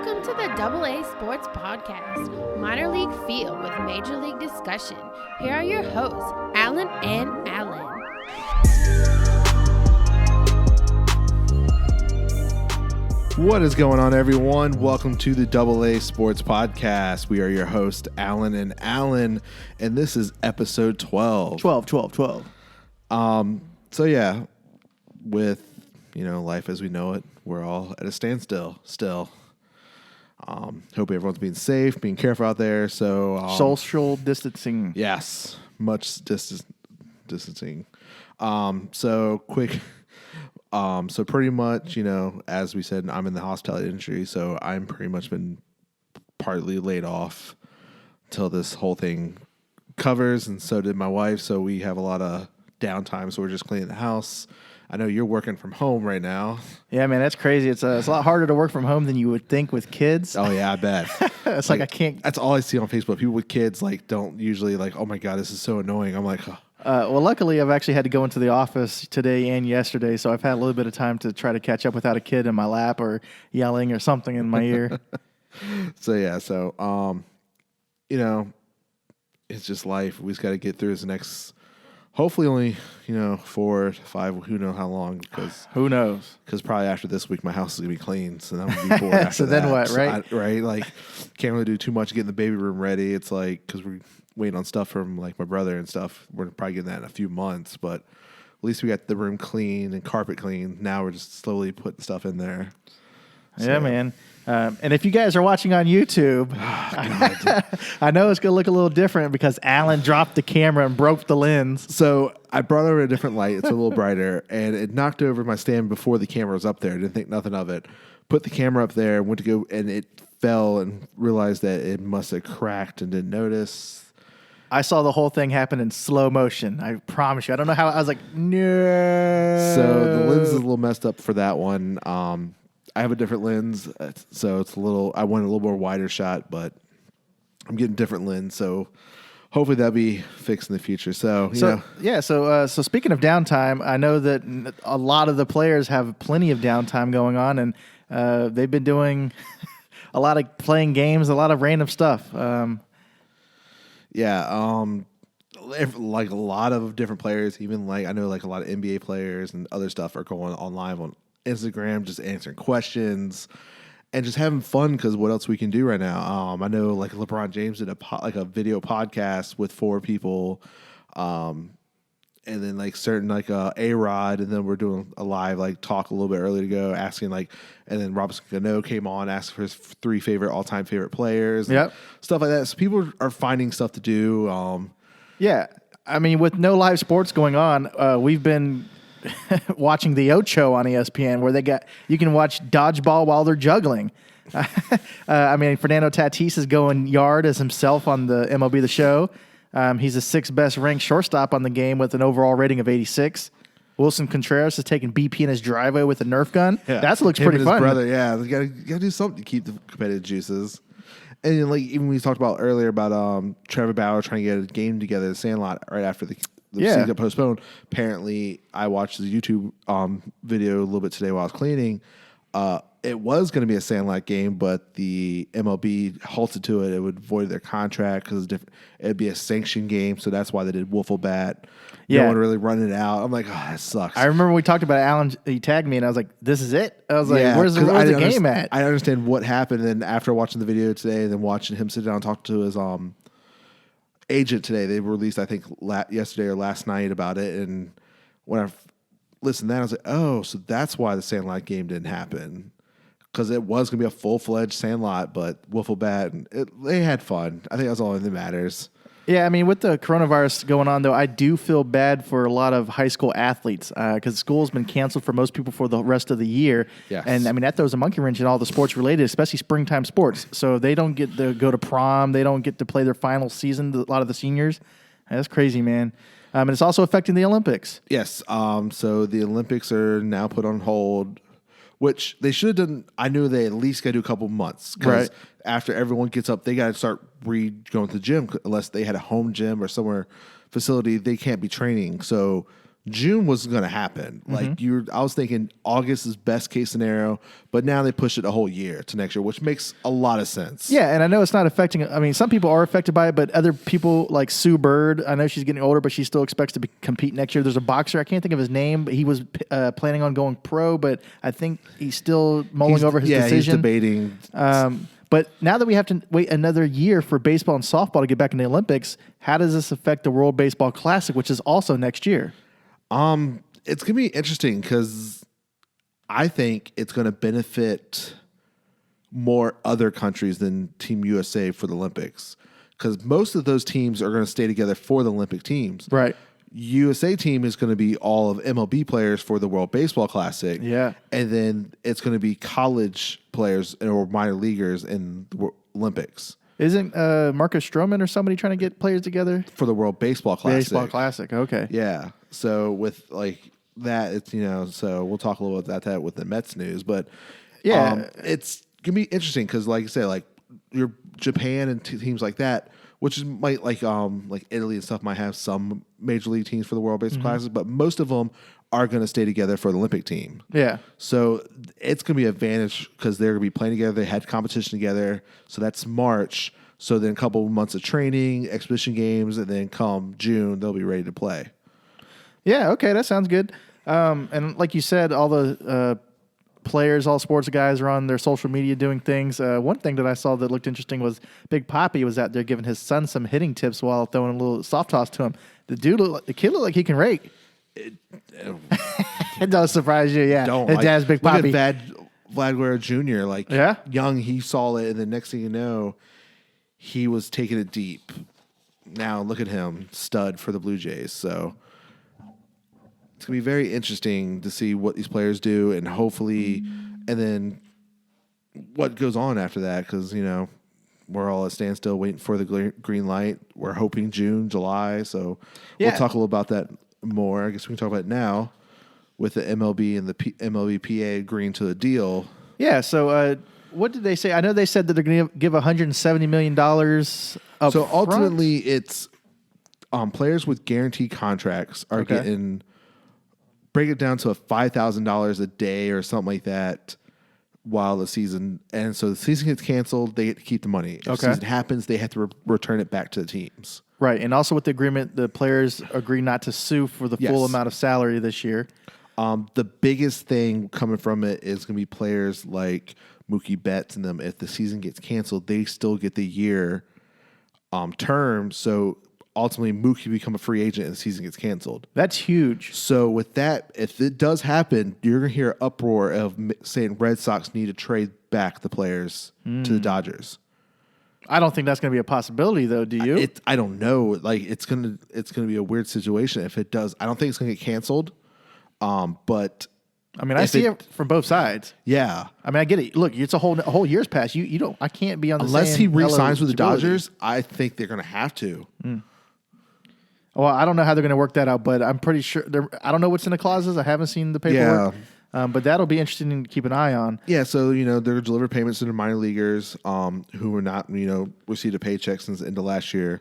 Welcome to the Double A Sports Podcast, minor league feel with major league discussion. Here are your hosts, Alan and Alan. What is going on, everyone? Welcome to the Double A Sports Podcast. We are your hosts, Alan and Alan, and this is episode 12. 12. So yeah, with life as we know it, we're all at a standstill still. Hope everyone's being safe, being careful out there. So Social distancing. Yes, much distancing. So pretty much, as we said, I'm in the hospitality industry, so I'm pretty much been partly laid off till this whole thing covers, and so did my wife. So we have a lot of downtime, so we're just cleaning the house. I know you're working from home right now. Yeah, man, that's crazy. It's a lot harder to work from home than you would think with kids. Oh yeah, I bet. It's like I can't. That's all I see on Facebook. People with kids don't usually oh my God, this is so annoying. I'm like, oh. Well, luckily, I've actually had to go into the office today and yesterday, so I've had a little bit of time to try to catch up without a kid in my lap or yelling or something in my ear. It's just life. We just got to get through this next, hopefully only, 4 to 5, who knows how long, because who knows? Because probably after this week, my house is going to be clean, so I'm going to be bored after so that. Then what, right? Right? Can't really do too much getting the baby room ready. It's because we're waiting on stuff from my brother and stuff. We're probably getting that in a few months, but at least we got the room clean and carpet clean. Now we're just slowly putting stuff in there. Yeah, man. And if you guys are watching on YouTube, I know it's going to look a little different because Alan dropped the camera and broke the lens. So I brought over a different light. It's a little brighter, and it knocked over my stand before the camera was up there. I didn't think nothing of it. Put the camera up there, went to go, and it fell and realized that it must have cracked and didn't notice. I saw the whole thing happen in slow motion. I promise you. I don't know how. I was like, no. So the lens is a little messed up for that one. I have a different lens, so it's I want a little more wider shot, but I'm getting a different lens, so hopefully that'll be fixed in the future. So speaking of downtime, I know that a lot of the players have plenty of downtime going on, and they've been doing a lot of playing games, a lot of random stuff. A lot of different players, even I know a lot of NBA players and other stuff are going on live on Instagram, just answering questions and just having fun, because what else we can do right now? I know LeBron James did a video podcast with 4 people, and then certain A-Rod, and then we're doing a live talk a little bit earlier to go, asking and then Robinson Cano came on, asked for his 3 all-time favorite players, yep, stuff like that. So people are finding stuff to do. Yeah, I mean, with no live sports going on, we've been watching the Ocho on ESPN, where you can watch dodgeball while they're juggling. Fernando Tatis is going yard as himself on the MLB The Show. He's the 6th best ranked shortstop on the game with an overall rating of 86. Wilson Contreras is taking BP in his driveway with a Nerf gun. Yeah. That looks Him pretty and fun. His brother, yeah, you gotta do something to keep the competitive juices. And then, even we talked about earlier about Trevor Bauer trying to get a game together at Sandlot right after the season got postponed. Apparently, I watched the YouTube video a little bit today while I was cleaning. It was going to be a Sandlot game, but the MLB halted to it. It would void their contract because it'd be a sanctioned game, so that's why they did Wiffle Bat. No one really running it out. I'm like, oh, that sucks. I remember we talked about it. Alan, he tagged me, and I was like, this is it? I was like, where's the game at? I understand what happened, and after watching the video today and then watching him sit down and talk to his agent today, they released, I think, yesterday or last night about it, and when I listened to that, I was like, oh, so that's why the Sandlot game didn't happen, because it was going to be a full-fledged Sandlot, but Wiffle Bat, and they had fun. I think that's all that matters. Yeah, I mean, with the coronavirus going on, though, I do feel bad for a lot of high school athletes because school's been canceled for most people for the rest of the year. Yes. And, I mean, that throws a monkey wrench in all the sports related, especially springtime sports. So they don't get to go to prom. They don't get to play their final season, a lot of the seniors. That's crazy, man. And it's also affecting the Olympics. Yes. So the Olympics are now put on hold, which they should have done. I knew they at least got to do a couple months. Because after everyone gets up, they got to start going to the gym, unless they had a home gym or somewhere facility. They can't be training. So June was going to happen. Like I was thinking August is best case scenario, but now they pushed it a whole year to next year, which makes a lot of sense. Yeah, and I know it's not affecting. I mean, some people are affected by it, but other people like Sue Bird, I know she's getting older, but she still expects to compete next year. There's a boxer, I can't think of his name, but he was planning on going pro, but I think he's still mulling over his decision. He's debating. But now that we have to wait another year for baseball and softball to get back in the Olympics, how does this affect the World Baseball Classic, which is also next year? It's gonna be interesting because I think it's gonna benefit more other countries than Team USA for the Olympics, because most of those teams are gonna stay together for the Olympic teams. Right. USA team is going to be all of MLB players for the World Baseball Classic. Yeah. And then it's going to be college players or minor leaguers in the Olympics. Isn't Marcus Stroman or somebody trying to get players together? For the World Baseball Classic. Baseball Classic, okay. Yeah. So with like that, it's, so we'll talk a little about that with the Mets news. But it's going to be interesting because, like I said, like your Japan and teams like that, which might like Italy and stuff might have some major league teams for the World Baseball Classic, but most of them are going to stay together for the Olympic team. Yeah. So it's going to be an advantage because they're going to be playing together. They had competition together. So that's March. So then a couple of months of training, exhibition games, and then come June, they'll be ready to play. Yeah, okay, that sounds good. And like you said, all the players, all sports guys are on their social media doing things. One thing that I saw that looked interesting was Big Papi was out there giving his son some hitting tips while throwing a little soft toss to him. The kid looked like he can rake. It does surprise you, yeah. Don't. His dad's Big Papi. Look at Vlad Guerrero Jr. Young, he saw it, and the next thing you know, he was taking it deep. Now look at him, stud for the Blue Jays. So it's going to be very interesting to see what these players do, and hopefully, and then what goes on after that, because, we're all at standstill waiting for the green light. We're hoping June, July, so we'll talk a little about that more. I guess we can talk about it now with the MLB and the MLBPA agreeing to the deal. Yeah, so what did they say? I know they said that they're going to give $170 million up So front. ultimately, it's players with guaranteed contracts are getting, break it down to $5,000 a day or something like that while the season, and so the season gets canceled, they get to keep the money. If the season happens, they have to return it back to the teams. Right, and also with the agreement, the players agree not to sue for the full amount of salary this year. The biggest thing coming from it is going to be players like Mookie Betts and them. If the season gets canceled, they still get the year term. So ultimately, Mookie become a free agent and the season gets canceled. That's huge. So with that, if it does happen, you're going to hear an uproar of saying Red Sox need to trade back the players to the Dodgers. I don't think that's going to be a possibility, though. Do you? I don't know. Like it's gonna be a weird situation if it does. I don't think it's going to get canceled. But I mean, I see it from both sides. Yeah. I mean, I get it. Look, it's a whole year's past. You don't. I can't be on the unless he re-signs with the eligibility. Dodgers. I think they're going to have to. Well, I don't know how they're going to work that out, but I'm pretty sure. I don't know what's in the clauses. I haven't seen the paperwork. But that'll be interesting to keep an eye on. Yeah, so they're deliver payments to the minor leaguers who were not received a paycheck since the end of last year.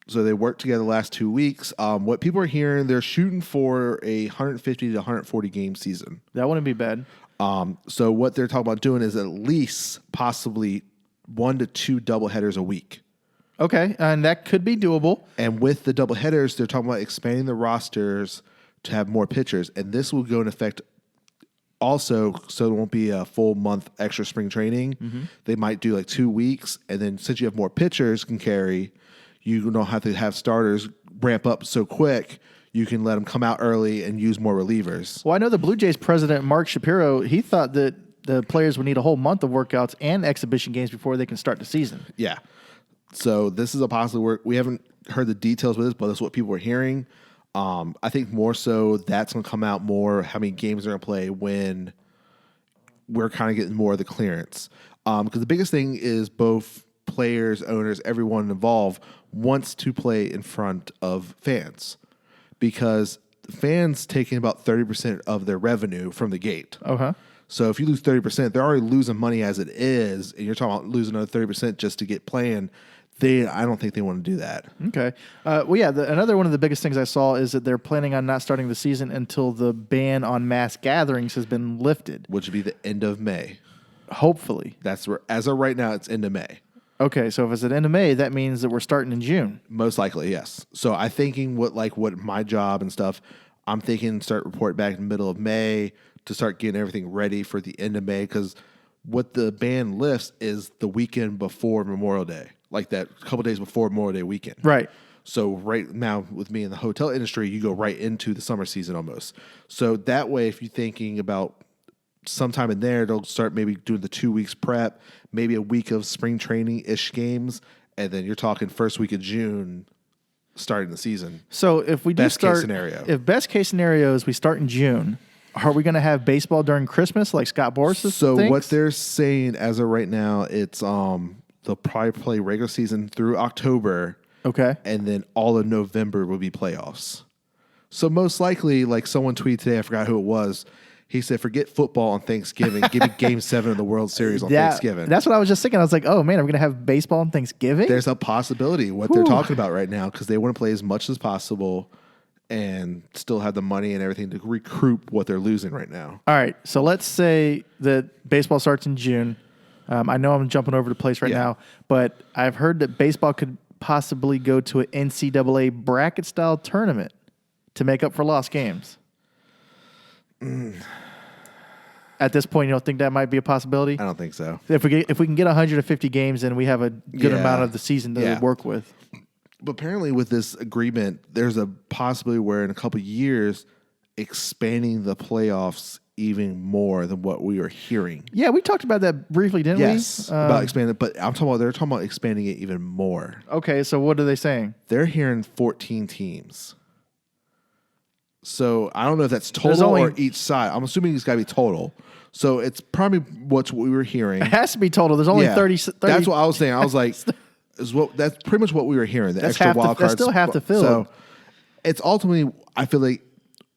So they worked together the last 2 weeks. What people are hearing, they're shooting for a 150 to 140 game season. That wouldn't be bad. So what they're talking about doing is at least possibly 1 to 2 doubleheaders a week. Okay, and that could be doable. And with the doubleheaders, they're talking about expanding the rosters to have more pitchers, and this will go in effect also, so it won't be a full month extra spring training. They might do like 2 weeks, and then since you have more pitchers can carry, you don't have to have starters ramp up so quick. You can let them come out early and use more relievers. Well, I know the Blue Jays president, Mark Shapiro, he thought that the players would need a whole month of workouts and exhibition games before they can start the season. Yeah. So this is a possible we haven't heard the details with this, but that's what people are hearing. I think more so that's going to come out more how many games they're going to play when we're kind of getting more of the clearance. Because the biggest thing is both players, owners, everyone involved wants to play in front of fans because fans taking about 30% of their revenue from the gate. So if you lose 30%, they're already losing money as it is, and you're talking about losing another 30% just to get playing. I don't think they want to do that. Okay. Well, yeah. Another one of the biggest things I saw is that they're planning on not starting the season until the ban on mass gatherings has been lifted. Which would be the end of May. Hopefully. That's where, as of right now, it's end of May. Okay, so if it's at end of May, that means that we're starting in June. Most likely, yes. So I'm thinking what my job and stuff, I'm thinking start report back in the middle of May to start getting everything ready for the end of May, because what the ban lifts is the weekend before Memorial Day, like that couple days before Memorial Day weekend. Right. So right now with me in the hotel industry, you go right into the summer season almost. So that way, if you're thinking about sometime in there, they'll start maybe doing the 2 weeks prep, maybe a week of spring training-ish games, and then you're talking first week of June starting the season. So if we do Best case start, scenario. if best case scenario is we start in June, are we going to have baseball during Christmas like Scott Boras So thinks? what they're saying as of right now, it's they'll probably play regular season through October, Okay. and then all of November will be playoffs. So most likely, like someone tweeted today, I forgot who it was. He said, "Forget football on Thanksgiving. Give me Game 7 of the World Series on Thanksgiving." That's what I was just thinking. I was like, oh, man, are we going to have baseball on Thanksgiving? There's a possibility what they're talking about right now, because they want to play as much as possible and still have the money and everything to recoup what they're losing right now. All right, so let's say that baseball starts in June. I know I'm jumping over the place right Yeah. now, but I've heard that baseball could possibly go to an NCAA bracket-style tournament to make up for lost games. At this point, you don't think that might be a possibility? I don't think so. If we can get 150 games, then we have a good Yeah. amount of the season to Yeah. work with. But apparently with this agreement, there's a possibility where in a couple of years, expanding the playoffs even more than what we are hearing. Yeah, we talked about that briefly, didn't Yes, we? about expanding, but they're talking about expanding it even more. Okay, so what are they saying? They're hearing 14 teams. So I don't know if that's There's total only- or each side. I'm assuming it's got to be total. So it's probably what we were hearing. It has to be total. There's only Yeah. 30. That's what I was saying. I was like, that's pretty much what we were hearing. The That's extra half the- wild that's cards. still half the field. So it's ultimately, I feel like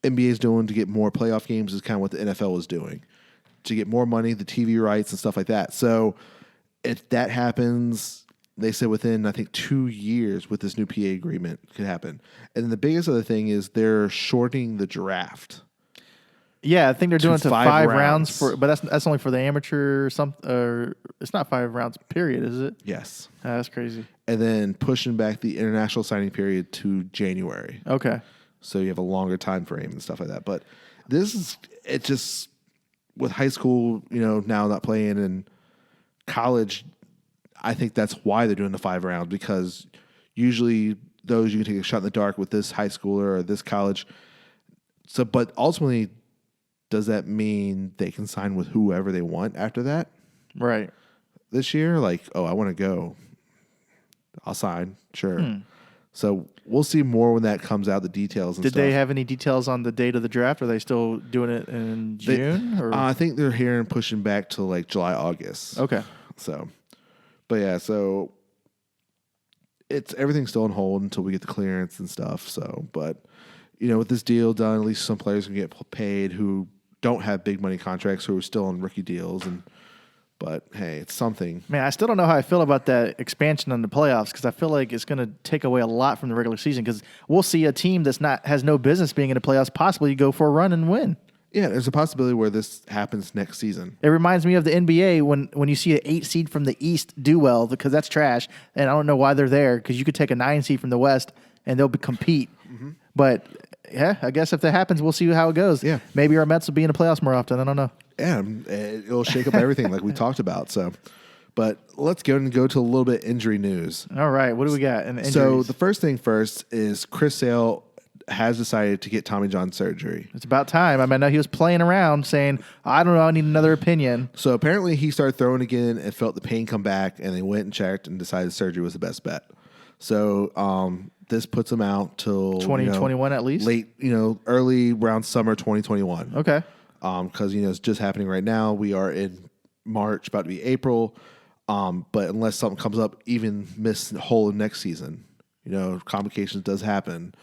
NBA is doing to get more playoff games is kind of what the NFL is doing to get more money, the TV rights and stuff like that. So if that happens, they said within, I think, 2 years with this new PA agreement could happen. And then the biggest other thing is they're shortening the draft. Yeah, I think they're doing it to 5 rounds rounds. but that's only for the amateur or it's not 5 rounds period, is it? Yes. That's crazy. And then pushing back the international signing period to January. Okay. So you have a longer time frame and stuff like that. But this is, it just, with high school, now not playing, and college, I think that's why they're doing the 5 rounds, because usually those you can take a shot in the dark with this high schooler or this college. So, but ultimately, does that mean they can sign with whoever they want after that Right. this year? Like, oh, I want to go. I'll sign. Sure. So we'll see more when that comes out, the details and Did stuff. they have any details on the date of the draft? Are they still doing it in June? Or? I think they're hearing pushing back to like July, August. Okay. So, but yeah, so it's everything's still on hold until we get the clearance and stuff. So, but with this deal done, at least some players can get paid who don't have big money contracts, who are still on rookie deals. But hey, it's something. Man, I still don't know how I feel about that expansion on the playoffs, because I feel like it's going to take away a lot from the regular season, because we'll see a team that's has no business being in the playoffs possibly go for a run and win. Yeah, there's a possibility where this happens next season. It reminds me of the NBA when you see an 8 seed from the East do well, because that's trash, and I don't know why they're there, because you could take a 9 seed from the West and they'll compete. Mm-hmm. But yeah, I guess if that happens, we'll see how it goes. Yeah. Maybe our Mets will be in the playoffs more often. I don't know. Yeah, it'll shake up everything like we talked about. So, but let's go to a little bit injury news. All right, what do we got? In So injuries? the first thing first is Chris Sale has decided to get Tommy John surgery. It's about time. I mean, I know he was playing around saying, I don't know, I need another opinion. So apparently he started throwing again and felt the pain come back, and they went and checked and decided surgery was the best bet. So this puts him out till 2021 at least? late, early around summer 2021. Okay. Because it's just happening right now. We are in March, about to be April. But unless something comes up, even miss the whole next season. Complications does happen.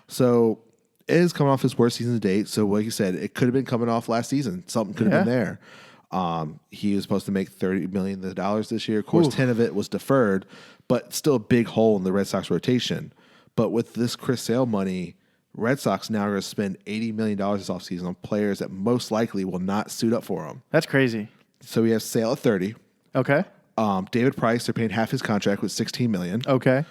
So it is coming off his worst season to date. So like you said, it could have been coming off last season. Something could have been there. He was supposed to make $30 million this year. Of course, 10 of it was deferred, but still a big hole in the Red Sox rotation. But with this Chris Sale money, Red Sox now are going to spend $80 million this offseason on players that most likely will not suit up for them. That's crazy. So we have Sale at 30. Okay. David Price, they're paying half his contract with $16 million. Okay.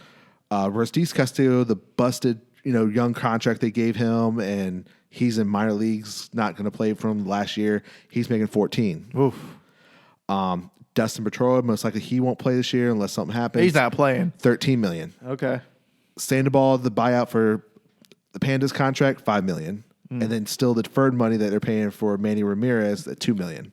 Aristides Castillo, the busted, young contract they gave him, and he's in minor leagues, not going to play from last year. He's making 14. Oof. Dustin Pedroia, most likely he won't play this year unless something happens. He's not playing. $13 million. Okay. Sandoval, the buyout for the Pandas contract, $5 million. And then still the deferred money that they're paying for Manny Ramirez at $2 million.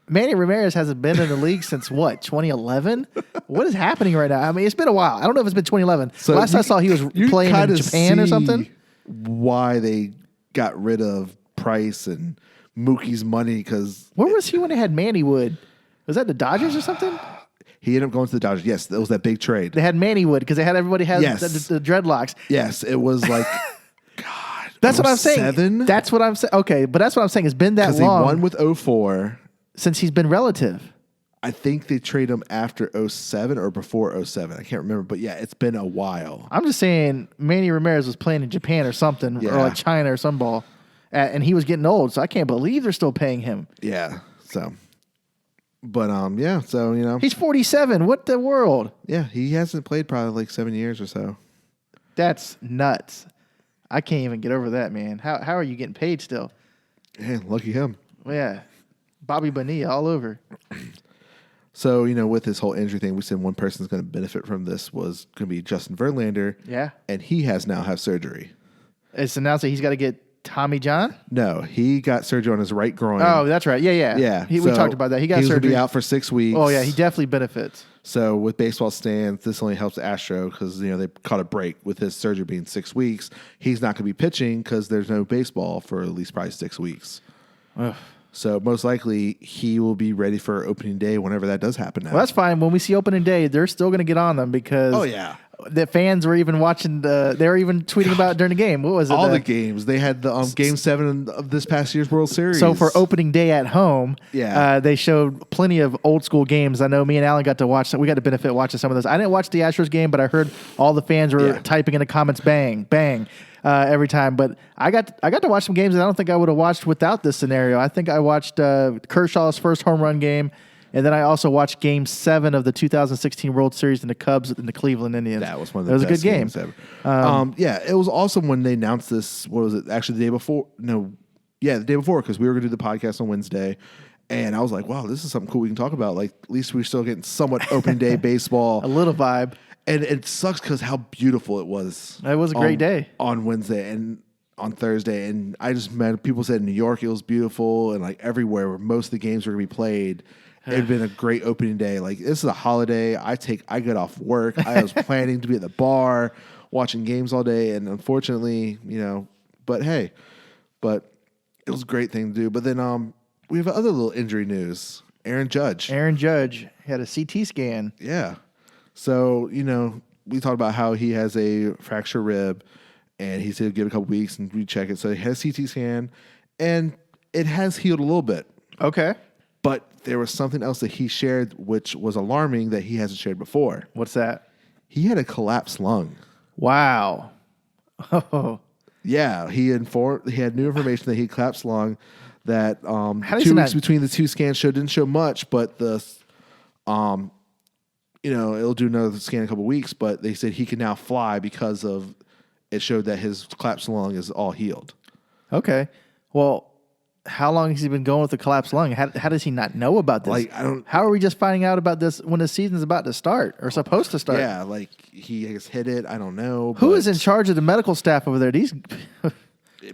Manny Ramirez hasn't been in the league since what, 2011? What is happening right now? I mean, it's been a while. I don't know if it's been 2011. So Last I saw, he was playing in Japan or something. Why they got rid of Price and Mookie's money, because Where was he when they had Manny Wood? Was that the Dodgers or something? he ended up going to the Dodgers. Yes, that was that big trade. They had Manny Wood because they had everybody had Yes. the dreadlocks. Yes, it was like, That's what I'm saying. 07? That's what I'm saying. Okay, but that's what I'm saying. It's been that Because he long won with 04. since he's been relative. I think they traded him after 07 or before 07. I can't remember. But yeah, it's been a while. I'm just saying Manny Ramirez was playing in Japan or something, Yeah. or like China or some ball, and he was getting old. So I can't believe they're still paying him. Yeah. So, but yeah. So He's 47. What the world? yeah, he hasn't played probably like 7 years or so. That's nuts. I can't even get over that, man. How are you getting paid still? Yeah, lucky him. Well, yeah, Bobby Bonilla all over. So with this whole injury thing, we said one person's going to benefit from this was going to be Justin Verlander. Yeah, And he has now have surgery. it's announced that he's got to get Tommy John. No, he got surgery on his right groin. Oh, that's right. Yeah. yeah. We So talked about that. He got He's going to surgery. be out for 6 weeks. Oh yeah, he definitely benefits. So with baseball stands, this only helps Astro because they caught a break with his surgery being 6 weeks. He's not going to be pitching because there's no baseball for at least probably 6 weeks. Ugh. So most likely he will be ready for opening day whenever that does happen. Now. Well, that's fine. When we see opening day, they're still going to get on them because Oh yeah. the fans were even watching they were even tweeting about it during the game. What was it? All the games. They had the Game 7 of this past year's World Series. So for opening day at home, Yeah. they showed plenty of old school games. I know me and Alan got to watch. We got to benefit watching some of those. I didn't watch the Astros game, but I heard all the fans were Yeah. typing in the comments, "Bang, bang," every time. But I got to watch some games that I don't think I would have watched without this scenario. I think I watched Kershaw's first home run game. And then I also watched Game 7 of the 2016 World Series in the Cubs and the Cleveland Indians. That was one of the That was best a good game. games ever. Yeah, it was awesome when they announced this. What was it? Actually, the day before. No, yeah, the day before, because we were going to do the podcast on Wednesday. And I was like, wow, this is something cool we can talk about. Like, at least we're still getting somewhat opening day baseball. A little vibe. And it sucks because how beautiful it was. It was a great day. On Wednesday and on Thursday. And I just met people said in New York it was beautiful, and like everywhere where most of the games were going to be played. It'd been a great opening day. Like, this is a holiday. I get off work. I was planning to be at the bar watching games all day, and unfortunately, but hey, it was a great thing to do. But then we have other little injury news. Aaron Judge. Had a CT scan. Yeah. So, we talked about how he has a fractured rib, and he's going to give it a couple weeks and recheck it. So he has a CT scan, and it has healed a little bit. Okay. But there was something else that he shared, which was alarming, that he hasn't shared before. What's that? He had a collapsed lung. Wow. Oh. Yeah, he had new information that he had collapsed lung. That does 2 he weeks not- between the two scans didn't show much, but it'll do another scan in a couple weeks. But they said he can now fly because of it showed that his collapsed lung is all healed. Okay. Well, how long has he been going with the collapsed lung? How does he not know about this? Like, I don't- How are we just finding out about this when the season's about to start or supposed to start? Yeah, like he I guess hit it. I don't know. Who but is in charge of the medical staff over there? These.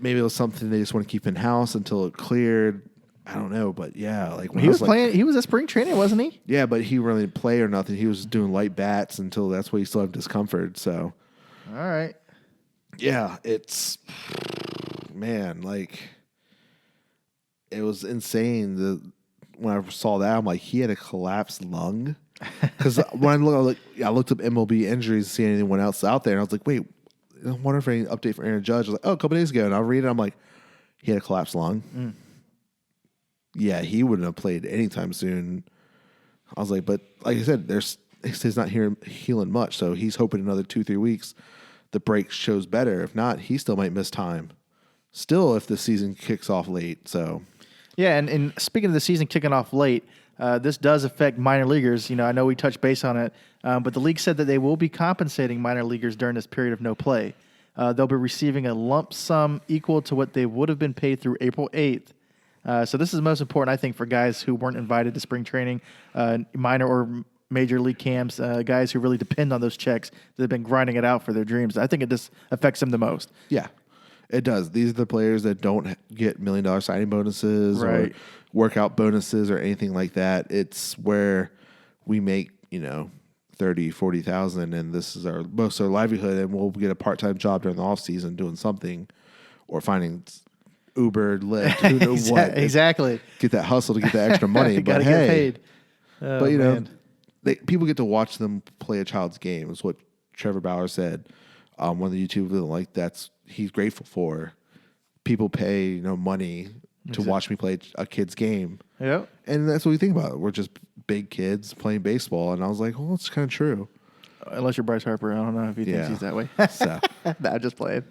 Maybe it was something they just want to keep in house until it cleared. I don't know, but yeah, like when He I was like, playing. He was at spring training, wasn't he? Yeah, but he really didn't play or nothing. He was doing light bats until that's why he still had discomfort. So, All right. yeah, it's man, like it was insane. When I saw that, I'm like, he had a collapsed lung. Because when I looked up MLB injuries to see anyone else out there, and I was like, wait, I wonder if any update for Aaron Judge. I was like, oh, a couple days ago, and I'll read it. I'm like, he had a collapsed lung. yeah, he wouldn't have played anytime soon. I was like, but like I said, he's not healing much, so he's hoping another 2-3 weeks the break shows better. If not, he still might miss time. Still, if the season kicks off late, so Yeah, and speaking of the season kicking off late, this does affect minor leaguers. I know we touched base on it, but the league said that they will be compensating minor leaguers during this period of no play. They'll be receiving a lump sum equal to what they would have been paid through April 8th. So this is most important, I think, for guys who weren't invited to spring training, minor or major league camps, guys who really depend on those checks that have been grinding it out for their dreams. I think it just affects them the most. yeah. It does. These are the players that don't get $1 million signing bonuses Right. or workout bonuses or anything like that. It's where we make, 30, 40,000 and this is most of our livelihood, and we'll get a part-time job during the off season doing something or finding Uber, Lyft, who knows what. Exactly. Get that hustle to get that extra money. Got to but get paid. but people get to watch them play a child's game is what Trevor Bauer said. One of the YouTubers, he's grateful for. People pay money to watch me play a kid's game. Yep. And that's what we think about it. We're just big kids playing baseball. And I was like, well, it's kind of true. Unless you're Bryce Harper. I don't know if he thinks he's that way. So, I just played.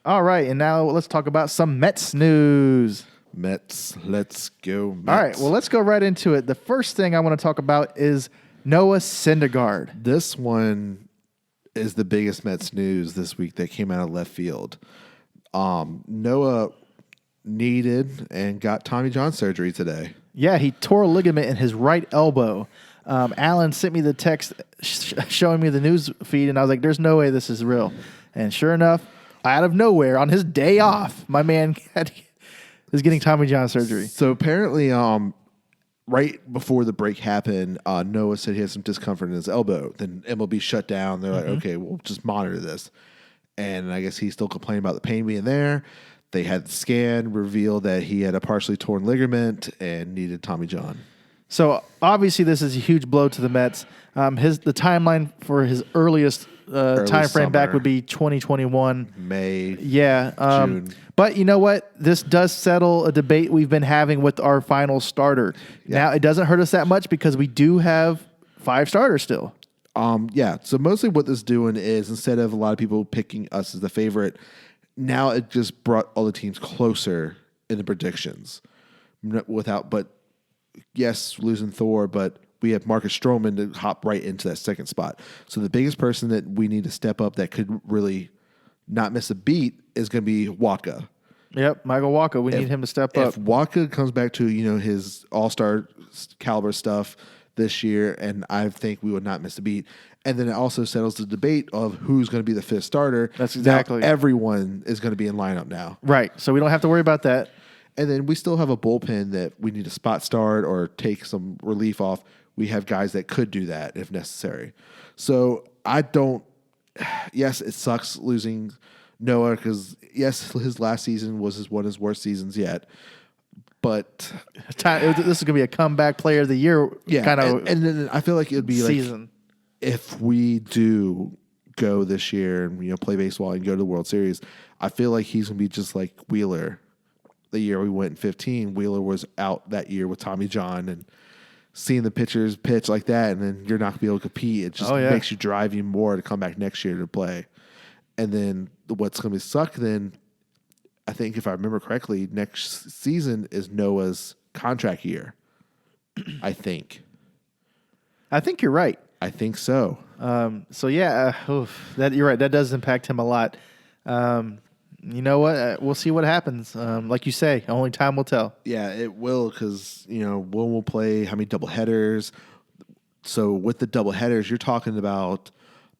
All right, and now let's talk about some Mets news. Mets, let's go Mets. All right, well, let's go right into it. The first thing I want to talk about is Noah Syndergaard. This one is the biggest Mets news this week that came out of left field. Noah needed and got Tommy John surgery today. Yeah, he tore a ligament in his right elbow. Alan sent me the text showing me the news feed, and I was like, there's no way this is real. And sure enough, out of nowhere, on his day off, my man is getting Tommy John surgery. So apparently, right before the break happened, Noah said he had some discomfort in his elbow. Then MLB shut down. They're like, okay, we'll just monitor this. And I guess he's still complaining about the pain being there. They had the scan reveal that he had a partially torn ligament and needed Tommy John. So obviously, this is a huge blow to the Mets. The timeline for his earliest time frame back summer. would be 2021. May, Yeah. June. But you know what? This does settle a debate we've been having with our final starter. Now, it doesn't hurt us that much because we do have 5 starters still. Yeah. So mostly what this is doing is instead of a lot of people picking us as the favorite, now it just brought all the teams closer in the predictions. But yes, losing Thor, but we have Marcus Stroman to hop right into that second spot. So the biggest person that we need to step up that could really not miss a beat is going to be Waka. Yep, Michael Wacha. We need him to step up. If Waka comes back to his all-star caliber stuff this year, and I think we would not miss a beat. And then it also settles the debate of who's going to be the 5th starter. That's exactly. Now everyone is going to be in lineup now. Right. So we don't have to worry about that. And then we still have a bullpen that we need to spot start or take some relief off. We have guys that could do that if necessary. So yes, it sucks losing Noah because, yes, his last season was one of his worst seasons yet. But This is going to be a comeback player of the year kind of and then I feel like it would be season. like if we do go this year and play baseball and go to the World Series, I feel like he's going to be just like Wheeler. The year we went in 2015, Wheeler was out that year with Tommy John, and seeing the pitchers pitch like that, and then you're not going to be able to compete. It just makes you drive you more to come back next year to play. And then what's going to suck then, I think if I remember correctly, next season is Noah's contract year. I think you're right. I think so. That you're right. That does impact him a lot. You know what? We'll see what happens. Like you say, only time will tell. Yeah, it will because, when we'll play how many doubleheaders. So with the doubleheaders, you're talking about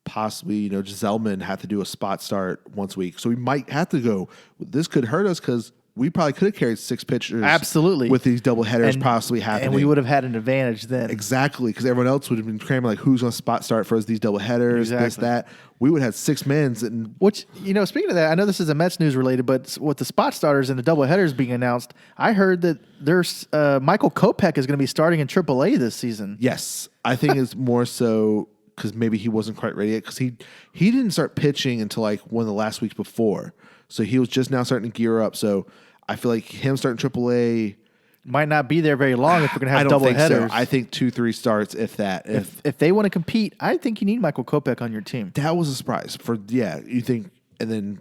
possibly, Giselle have to do a spot start once a week. So we might have to go. This could hurt us because we probably could have carried 6 pitchers. Absolutely. With these doubleheaders possibly happening. And we would have had an advantage then. Exactly, because everyone else would have been cramming like who's going to spot start for us, these doubleheaders, this, that. We would have 6 men. Which, speaking of that, I know this is a Mets news related, but with the spot starters and the doubleheaders being announced, I heard that there's Michael Kopech is going to be starting in AAA this season. Yes, I think it's more so because maybe he wasn't quite ready yet because he didn't start pitching until like one of the last weeks before. So he was just now starting to gear up. So I feel like him starting AAA. Might not be there very long if we're going to have I don't double think headers. so. I think 2-3 starts, if that. If they want to compete, I think you need Michael Kopech on your team. That was a surprise. You think, and then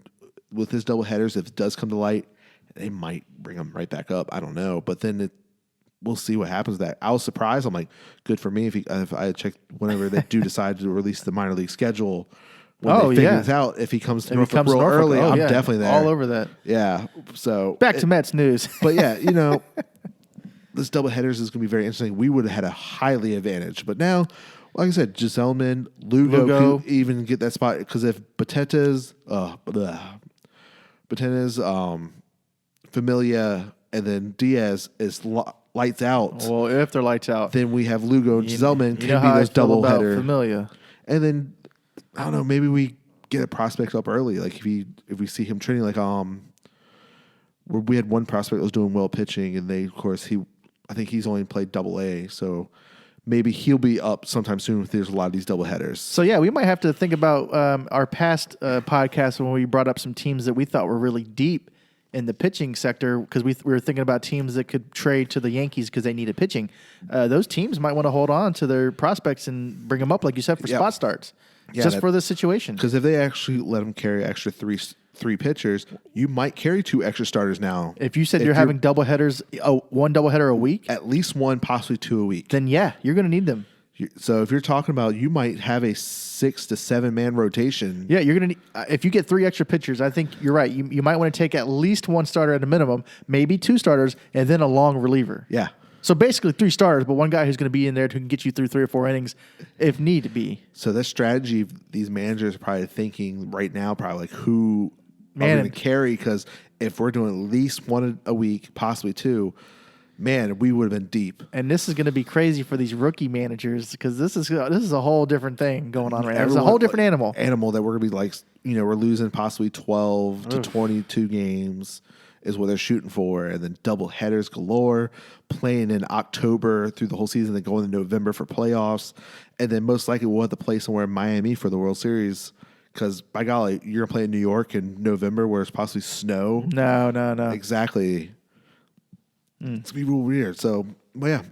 with his double headers, if it does come to light, they might bring him right back up. I don't know. But then we'll see what happens with that. I was surprised. I'm like, good for me if I checked whenever they do decide to release the minor league schedule. When they figure this out, if he comes to Norfolk real early, I'm definitely there. All over that. Yeah. So back to Mets news. But yeah, this double headers is going to be very interesting. We would have had a highly advantage, but now, like I said, Giselman, Lugo could even get that spot because if Batetas, Familia, and then Diaz is lights out. Well, if they're lights out, then we have Lugo and Giselman can be those double header. Familia, and then I don't know, maybe we get a prospect up early. Like if we see him training, like we had one prospect that was doing well pitching, and I think he's only played AA, so maybe he'll be up sometime soon if there's a lot of these double headers. So yeah, we might have to think about our past podcast when we brought up some teams that we thought were really deep in the pitching sector because we were thinking about teams that could trade to the Yankees because they needed pitching. Those teams might want to hold on to their prospects and bring them up, like you said, for spot starts, just for this situation. Because if they actually let them carry extra three pitchers, you might carry 2 extra starters now. If you said you're having double headers, one double header a week, at least one, possibly 2 a week, then yeah, you're going to need them. So if you're talking about, you might have a 6 to 7 man rotation. Yeah, you're going to if you get 3 extra pitchers, I think you're right. You might want to take at least 1 starter at a minimum, maybe 2 starters, and then a long reliever. Yeah. So basically 3 starters, but one guy who's going to be in there who can get you through 3 or 4 innings if need to be. So that strategy, these managers are probably thinking right now, probably like who are going to carry, because if we're doing at least 1 a week, possibly 2, man, we would have been deep. And this is going to be crazy for these rookie managers because this is a whole different thing going on right now. It's a whole different animal that we're going to be like, we're losing possibly 12 to 22 games is what they're shooting for, and then double headers galore, playing in October through the whole season, then going to November for playoffs, and then most likely we'll have to play somewhere in Miami for the World Series. Because, by golly, you're going to play in New York in November where it's possibly snow. No. Exactly. It's going to be real weird. So, but yeah.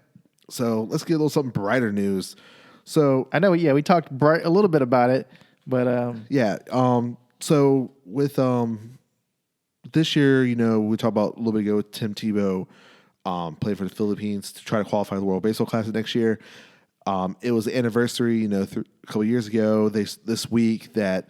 So, let's get a little something brighter news. So, I know, we talked a little bit about it, but... yeah. So, with this year, we talked about a little bit ago with Tim Tebow played for the Philippines to try to qualify for the World Baseball Classic next year. It was the anniversary, a couple of years ago, this week that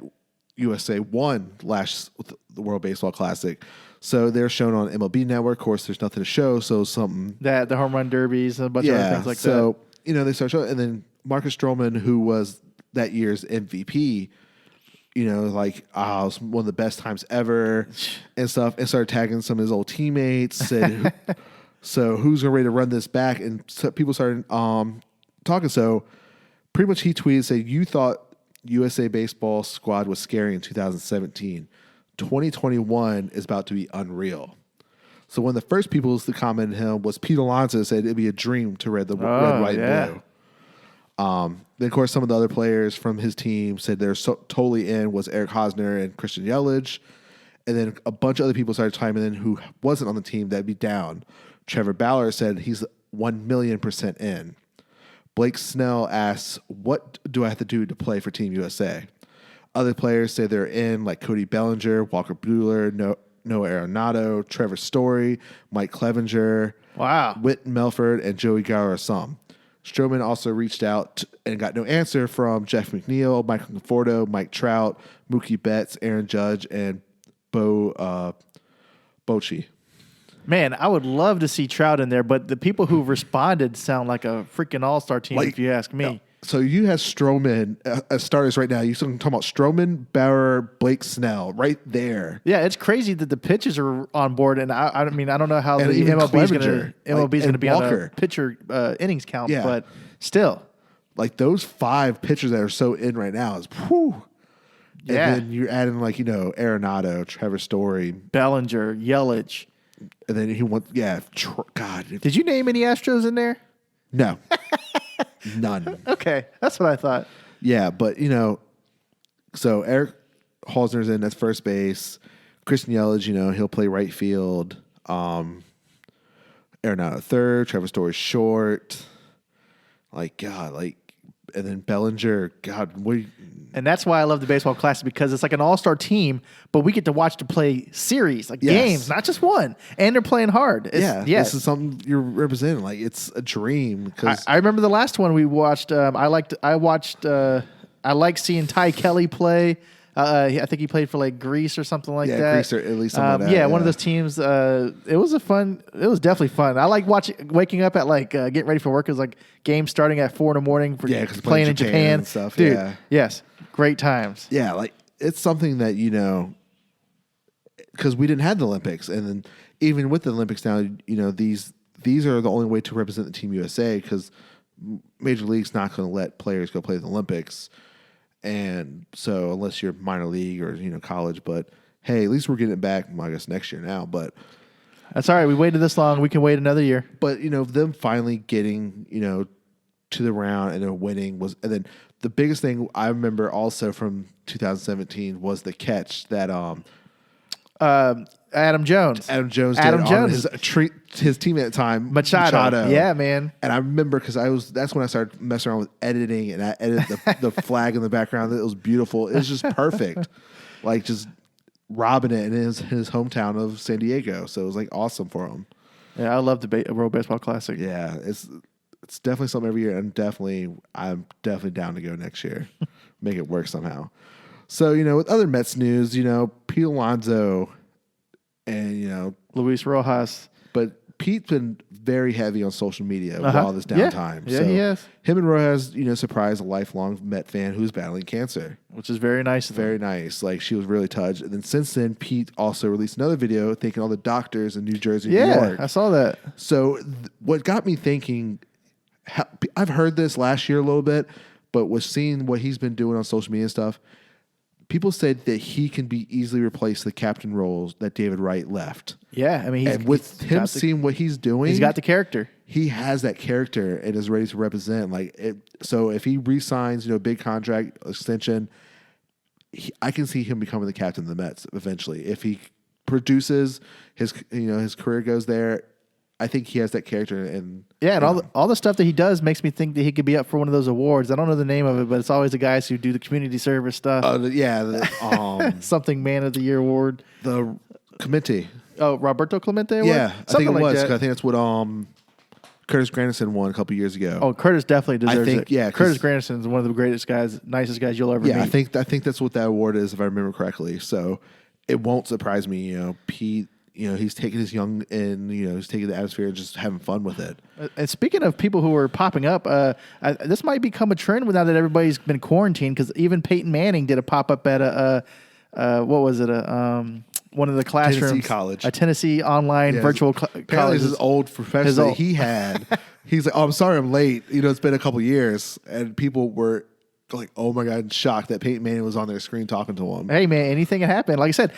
USA won the World Baseball Classic. So they're shown on MLB Network. Of course, there's nothing to show, so something that the home run derbies and a bunch of other things like that. So they start showing, and then Marcus Stroman, who was that year's MVP, was one of the best times ever and stuff, and started tagging some of his old teammates. Said, so who's ready to run this back? And so people started talking. So pretty much he tweeted, saying, you thought USA baseball squad was scary in 2017. 2021 is about to be unreal. So one of the first people to comment on him was Pete Alonso, said it'd be a dream to red, white, and blue. Then, of course, some of the other players from his team said they're totally in was Eric Hosner and Christian Yelich. And then a bunch of other people started chiming in who wasn't on the team that'd be down. Trevor Bauer said he's 1,000,000% in. Blake Snell asks, what do I have to do to play for Team USA? Other players say they're in, like Cody Bellinger, Walker Buehler, Noah Arenado, Trevor Story, Mike Clevenger, Whit Melford, and Joey Garrison. Stroman also reached out and got no answer from Jeff McNeil, Michael Conforto, Mike Trout, Mookie Betts, Aaron Judge, and Bo Bochy. Man, I would love to see Trout in there, but the people who responded sound like a freaking all-star team, if you ask me. So you have Stroman as starters right now. You're talking about Stroman, Bauer, Blake Snell right there. Yeah, it's crazy that the pitchers are on board, and I don't know how the MLB is going to be on a pitcher innings count, but still. Like those 5 pitchers that are so in right now is whew. And then you're adding Arenado, Trevor Story, Bellinger, Yelich. And then he wants, God. Did you name any Astros in there? No. None. Okay, that's what I thought. Yeah, but, so Eric Hosner's in, that's first base. Christian Yelich, he'll play right field. Arenado third, Trevor Story short. Like, God, like, and then Bellinger, God, And that's why I love the Baseball Classic, because it's like an all-star team, but we get to watch to play series, like games, not just one. And they're playing hard. This is something you're representing. Like, it's a dream. I remember the last one we watched. I like seeing Ty Kelly play. I think he played for like Greece or something like that. Greece or at least something like that. One of those teams. It was definitely fun. I like waking up at like getting ready for work. It was like games starting at 4 a.m. for playing in Japan and stuff. Dude, yes, great times. Yeah, like it's something that, because we didn't have the Olympics, and then even with the Olympics now, these are the only way to represent the Team USA, because Major League's not going to let players go play the Olympics. And so unless you're minor league or, college, but hey, at least we're getting it back, I guess, next year now. But that's all right. We waited this long. We can wait another year. But, them finally getting, to the round and then winning was, and then the biggest thing I remember also from 2017 was the catch that Adam Jones. Adam Jones his teammate at the time, Machado. Yeah, man. And I remember because that's when I started messing around with editing, and I edited the flag in the background. It was beautiful. It was just perfect. Like just robbing it in his hometown of San Diego. So it was like awesome for him. Yeah, I love the World Baseball Classic. Yeah, it's definitely something every year, and I'm definitely down to go next year. Make it work somehow. So, with other Mets news, Pete Alonso and, Luis Rojas. But Pete's been very heavy on social media with all this downtime. Yeah, so he has. Him and Rojas, surprised a lifelong Met fan who's battling cancer. Which is very nice. Very nice. Like, she was really touched. And then since then, Pete also released another video thanking all the doctors in New Jersey and New York. I saw that. So what got me thinking, I've heard this last year a little bit, but was seeing what he's been doing on social media and stuff, people said that he can be easily replace the captain roles that David Wright left. Yeah, I mean, seeing what he's doing, he's got the character. He has that character and is ready to represent. So if he re-signs, big contract extension, I can see him becoming the captain of the Mets eventually. If he produces, his career goes there. I think he has that character, and all the stuff that he does makes me think that he could be up for one of those awards. I don't know the name of it, but it's always the guys who do the community service stuff. Something Man of the Year award. The Clemente. Oh, Roberto Clemente award? Yeah, I think it was. That. I think that's what Curtis Granderson won a couple years ago. Oh, Curtis definitely deserves it. Yeah, Curtis Granderson is one of the greatest guys, nicest guys you'll ever meet. Yeah, I think that's what that award is, if I remember correctly. So it won't surprise me. Pete. He's taking his young and, he's taking the atmosphere and just having fun with it. And speaking of people who are popping up, this might become a trend now that everybody's been quarantined, because even Peyton Manning did a pop-up at one of the classrooms. Tennessee College. A Tennessee online virtual college. Apparently his old professor that he had, he's like, oh, I'm sorry I'm late. It's been a couple years. And people were like, oh my God, shocked that Peyton Manning was on their screen talking to him. Hey, man, anything can happen. Like I said,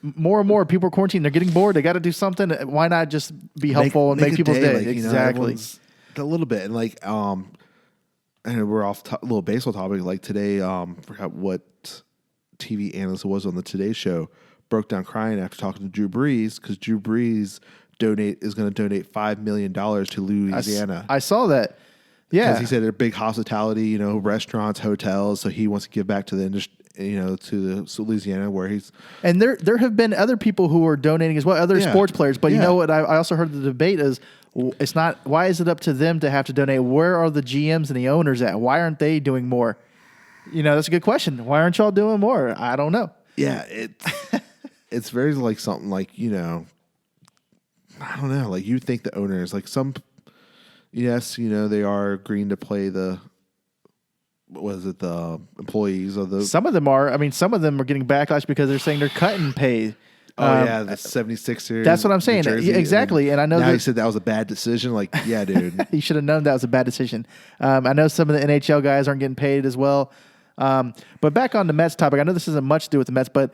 more and more people are quarantined. They're getting bored. They got to do something. Why not just be helpful and make people's day? Exactly. A little bit. And and we're off a little baseball topic. Like today, forgot what TV analyst it was on the Today Show, broke down crying after talking to Drew Brees, because Drew Brees is going to donate $5 million to Louisiana. I saw that. Yeah. Because he said they're big hospitality, restaurants, hotels. So he wants to give back to the industry. To Louisiana, where he's... And there have been other people who are donating as well, other sports players. But you know what? I also heard the debate is, it's not... Why is it up to them to have to donate? Where are the GMs and the owners at? Why aren't they doing more? That's a good question. Why aren't y'all doing more? I don't know. Yeah, it's very like something like, I don't know. Like, you think the owners... Like some... Yes, they are agreeing to play the... the employees of the... Some of them are. I mean, some of them are getting backlash because they're saying they're cutting pay. The 76ers. That's what I'm saying. Exactly. And I know you said that was a bad decision. Like, yeah, dude. You should have known that was a bad decision. I know some of the NHL guys aren't getting paid as well. But back on the Mets topic, I know this isn't much to do with the Mets, but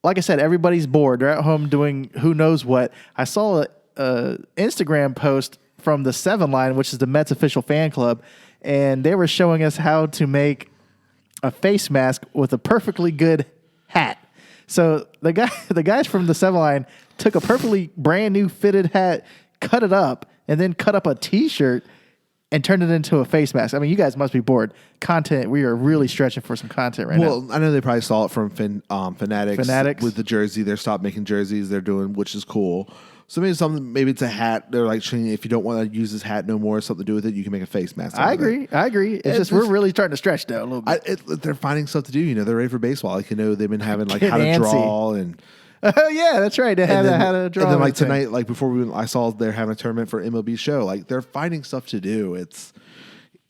like I said, everybody's bored. They're at home doing who knows what. I saw an Instagram post from the 7 Line, which is the Mets official fan club, and they were showing us how to make a face mask with a perfectly good hat. So the guys from the 7 Line took a perfectly brand new fitted hat, cut it up, and then cut up a T-shirt and turned it into a face mask. I mean, you guys must be bored. Content. We are really stretching for some content right now. Well, I know they probably saw it from Fanatics. Fanatics. With the jersey. They're stopped making jerseys. They're doing, which is cool. So maybe it's a hat. They're like, if you don't want to use this hat no more, something to do with it, you can make a face mask. I agree. It's just we're really starting to stretch though a little bit. They're finding stuff to do. They're ready for baseball. Like, they've been having like Get how to antsy. draw and. Oh yeah, that's right. They had how to draw. And then like everything. tonight, like before I saw they're having a tournament for MLB show. Like they're finding stuff to do. It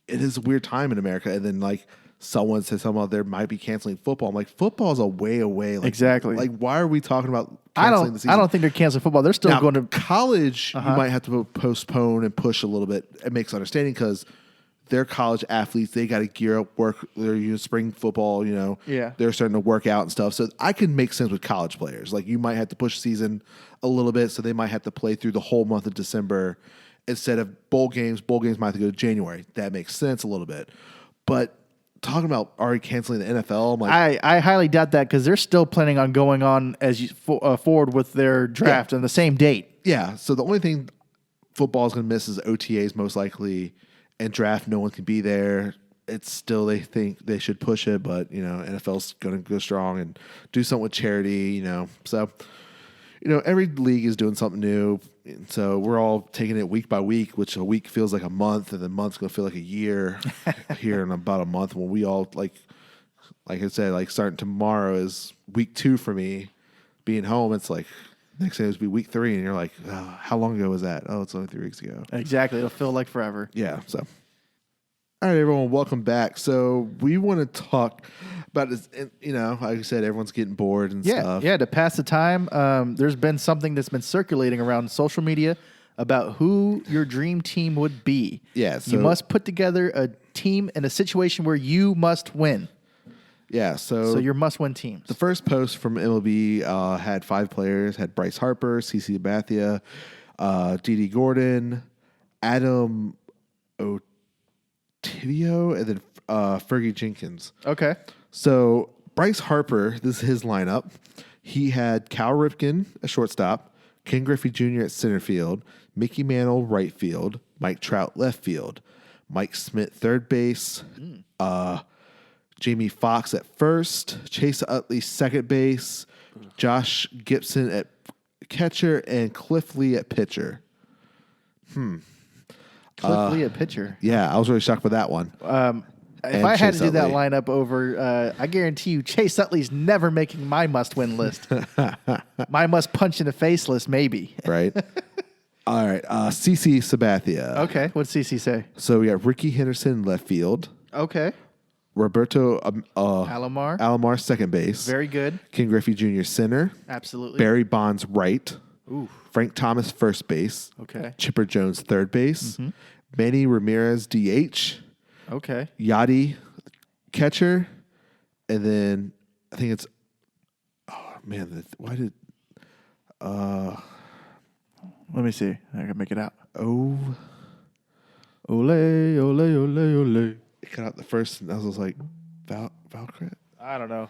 is a weird time in America. And then like someone said something about there might be canceling football. I'm like, football is a way away. Like, Exactly. Like why are we talking about I canceling the season? don't think they're canceling football. They're still Now, going to. college. You might have to postpone and push a little bit. It makes understanding because they're college athletes. They got to gear up, work. They're spring football. Yeah. They're starting to work out and stuff. So I can make sense with college players. Like you might have to push season a little bit, so they might have to play through the whole month of December instead of bowl games. Bowl games might have to go to January. That makes sense a little bit. But talking about already canceling the NFL, I'm like, I highly doubt that because they're still planning on going on as forward with their draft on the same date. yeah. So the only thing football is going to miss is OTAs most likely, and draft. No one can be there. It's still they think they should push it, but NFL's going to go strong and do something with charity. So every league is doing something new. And so we're all taking it week by week, which a week feels like a month, and the month's going to feel like a year here in about a month when we all like I said, like starting tomorrow is week 2 for me being home. It's like next day is be week 3, and you're like, oh, how long ago was that? Oh, it's only 3 weeks ago. Exactly. It'll feel like forever. Yeah. So, all right, everyone, welcome back. So we want to talk about this. Like I said, everyone's getting bored and stuff. Yeah, to pass the time, there's been something that's been circulating around social media about who your dream team would be. Yeah, you so- must put together a team in a situation where you must win. Yeah. So your must-win teams. The first post from MLB had 5 players. Had Bryce Harper, CC Sabathia, Didi Gordon, Adam Ottavio, and then Fergie Jenkins. Okay. So Bryce Harper, this is his lineup. He had Cal Ripken at shortstop, Ken Griffey Jr. at center field, Mickey Mantle right field, Mike Trout left field, Mike Smith third base, Jamie Foxx at first, Chase Utley second base, Josh Gibson at catcher, and Cliff Lee at pitcher. Cliff Lee, a pitcher. Yeah, I was really shocked with that one. If And I had Chase to do that Utley. lineup over, I guarantee you Chase Utley's never making my must-win list. My must-punch-in-the-face list, maybe. Right? All right. CC Sabathia. Okay. What's CC say? So we got Ricky Henderson left field, Okay. Roberto Alomar. Alomar second base, Very good. Ken Griffey Jr. center, Absolutely. Barry Bonds right, Ooh. Frank Thomas first base, Okay. Chipper Jones third base, Manny Ramirez DH, Okay. Yachty catcher, and then I think it's Let me see. I can make it out. Ole Ole, ole, ole, ole. it cut out the first, and I was like Valcret, I don't know.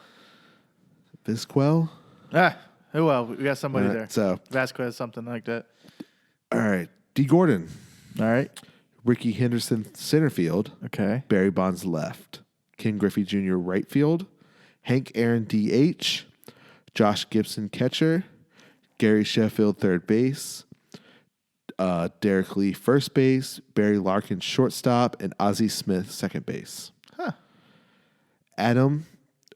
Vizquel. Oh well, we got somebody All right, there. so Vasquez, something like that. all right, D Gordon, All right. Ricky Henderson center field, Okay. Barry Bonds left, Ken Griffey Jr. right field, Hank Aaron DH, Josh Gibson catcher, Gary Sheffield third base, Derek Lee first base, Barry Larkin shortstop, and Ozzie Smith second base. Huh. Adam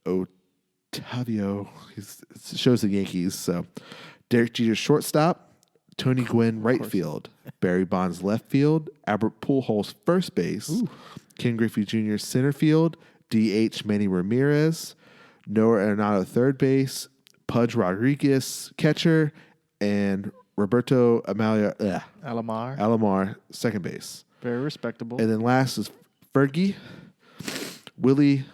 Ottavio it shows the Yankees. So Derek Jeter shortstop, Tony Gwynn right field, Barry Bonds left field, Albert Pujols first base, Ken Griffey Jr. center field, DH Manny Ramirez, Noah Arenado third base, Pudge Rodriguez catcher, and Roberto Alomar. Alomar second base. Very respectable. And then last is Fergie, Willie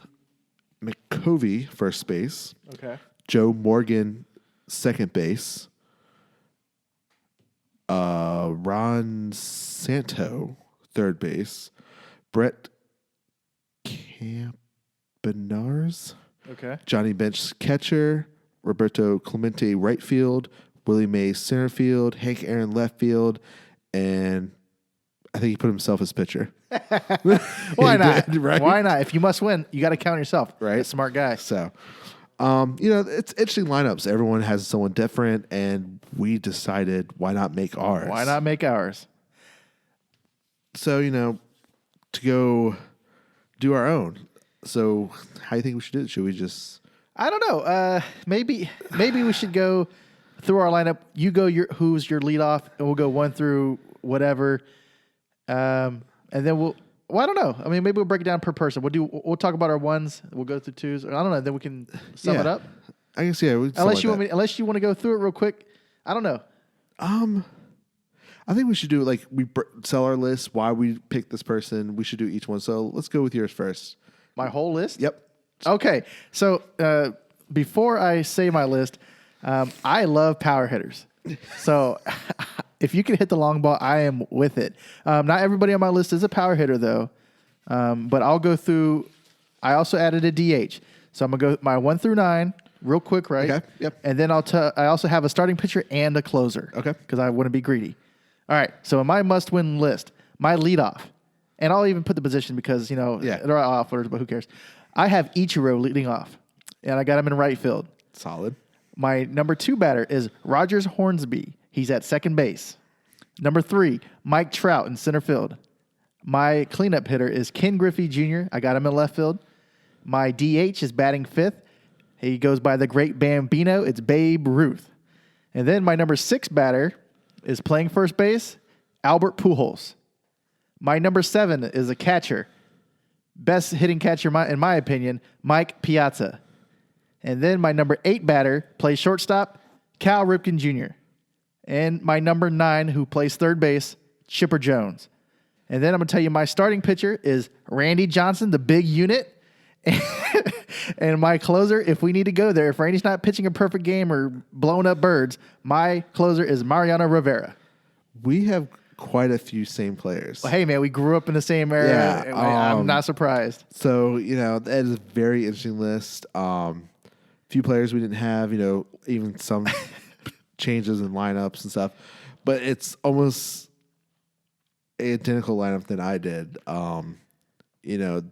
McCovey first base, Okay. Joe Morgan second base, Ron Santo third base, Brett Campanars, Okay. Johnny Bench catcher, Roberto Clemente right field, Willie Mays center field, Hank Aaron left field, and I think he put himself as pitcher. Why not? did, right? Why not? If you must win, you got to count yourself. Right. A smart guy. So, it's interesting lineups. Everyone has someone different, and we decided why not make ours? Why not make ours? So, to go do our own. So, how do you think we should do it? Should we just... I don't know. Maybe we should go through our lineup. You go who's your leadoff, and we'll go one through whatever. And then I don't know. I mean, maybe we'll break it down per person. We'll talk about our ones. We'll go through twos. I don't know. Then we can sum it up. I guess, yeah. Unless you want to go through it real quick. I don't know. I think we should do we sell our list, why we picked this person. We should do each one. So let's go with yours first. My whole list? Yep. Okay. So before I say my list, I love power hitters. So if you can hit the long ball, I am with it. Not everybody on my list is a power hitter, though. But I'll go through. I also added a DH. So I'm going to go my 1 through 9 real quick, right? Okay. Yep. And then I also have a starting pitcher and a closer. Okay. Because I want to be greedy. All right. So in my must-win list, my leadoff, and I'll even put the position because, they're all outfielders, but who cares? I have Ichiro leading off, and I got him in right field. Solid. My number 2 batter is Rogers Hornsby. He's at second base. Number 3, Mike Trout in center field. My cleanup hitter is Ken Griffey Jr. I got him in left field. My DH is batting 5th. He goes by the great Bambino. It's Babe Ruth. And then my number 6 batter is playing first base, Albert Pujols. My number 7 is a catcher. Best hitting catcher, in my opinion, Mike Piazza. And then my number 8 batter plays shortstop, Cal Ripken Jr. And my number 9, who plays third base, Chipper Jones. And then I'm going to tell you my starting pitcher is Randy Johnson, the big unit. And my closer, if we need to go there, if Randy's not pitching a perfect game or blowing up birds, my closer is Mariano Rivera. We have quite a few same players. Well, hey, man, we grew up in the same area. Yeah, I'm not surprised. So, that is a very interesting list. Few players we didn't have, even some changes in lineups and stuff. But it's almost an identical lineup than I did.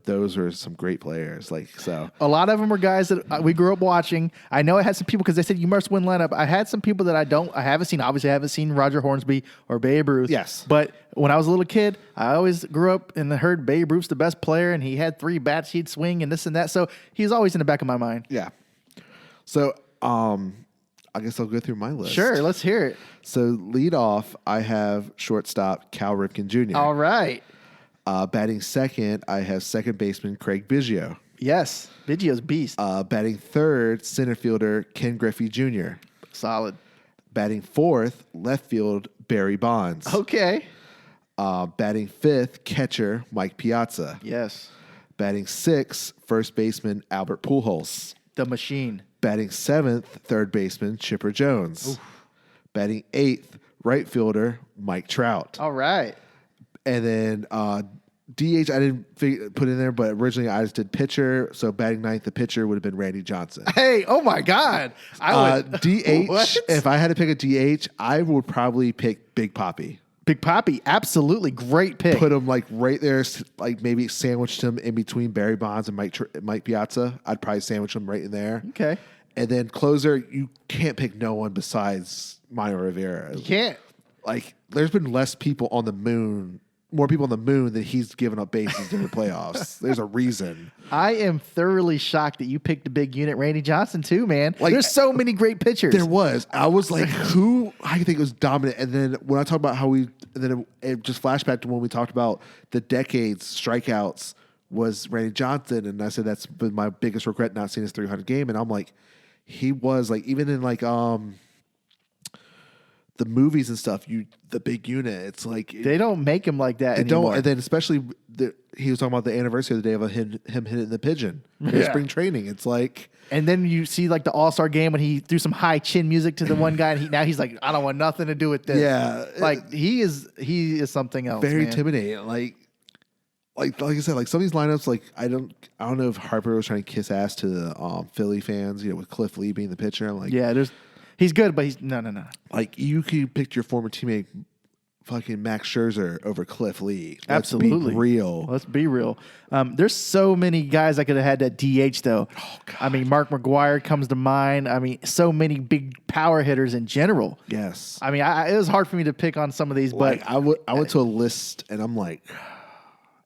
Those were some great players. A lot of them were guys that we grew up watching. I know I had some people because they said you must win lineup. I had some people that I haven't seen. Obviously, I haven't seen Roger Hornsby or Babe Ruth. Yes. But when I was a little kid, I always grew up and heard Babe Ruth's the best player, and he had 3 bats he'd swing and this and that. So he's always in the back of my mind. Yeah. So, I guess I'll go through my list. Sure, let's hear it. So, lead off, I have shortstop Cal Ripken Jr. All right. Batting second, I have second baseman Craig Biggio. Yes, Biggio's beast. Batting third, center fielder Ken Griffey Jr. Solid. Batting fourth, left field Barry Bonds. Okay. Batting fifth, catcher Mike Piazza. Yes. Batting sixth, first baseman Albert Pujols. The machine. Batting seventh, third baseman Chipper Jones. Oof. Batting eighth, right fielder Mike Trout. All right. And then DH I didn't put in there, but originally I just did pitcher. So batting ninth, the pitcher would have been Randy Johnson. Hey, oh my God. DH, What? if I had to pick a DH, I would probably pick Big Papi. Big Papi, absolutely great pick. Put him right there, maybe sandwiched him in between Barry Bonds and Mike Piazza. I'd probably sandwich him right in there. Okay. And then closer, you can't pick no one besides Mariano Rivera. You can't. There's been less people on the moon, more people on the moon than he's given up bases during the playoffs. There's a reason. I am thoroughly shocked that you picked the big unit, Randy Johnson, too, man. There's so many great pitchers. There was. I was like, who I think was dominant. And then when I talk about it just flashback to when we talked about the decades strikeouts was Randy Johnson. And I said, that's been my biggest regret not seeing his 300 game. And I'm like, he was even in the movies and stuff, the big unit, it's they don't make him like that anymore. And then especially he was talking about the anniversary of the day of him hitting the pigeon in spring training. It's and then you see the All-Star game when he threw some high chin music to the one guy, and now he's like, I don't want nothing to do with this. Yeah, he is something else. Very man. intimidating. like I said, like some of these lineups, like I don't know if Harper was trying to kiss ass to the Philly fans, with Cliff Lee being the pitcher. I'm like, Yeah, he's good, but he's no. like you could pick your former teammate, fucking Max Scherzer over Cliff Lee. Let's Absolutely be real. Let's be real. There's so many guys I could have had that DH though. Oh, God. I mean, Mark McGwire comes to mind. I mean, so many big power hitters in general. Yes. I mean, it was hard for me to pick on some of these, but I went to a list and I'm like,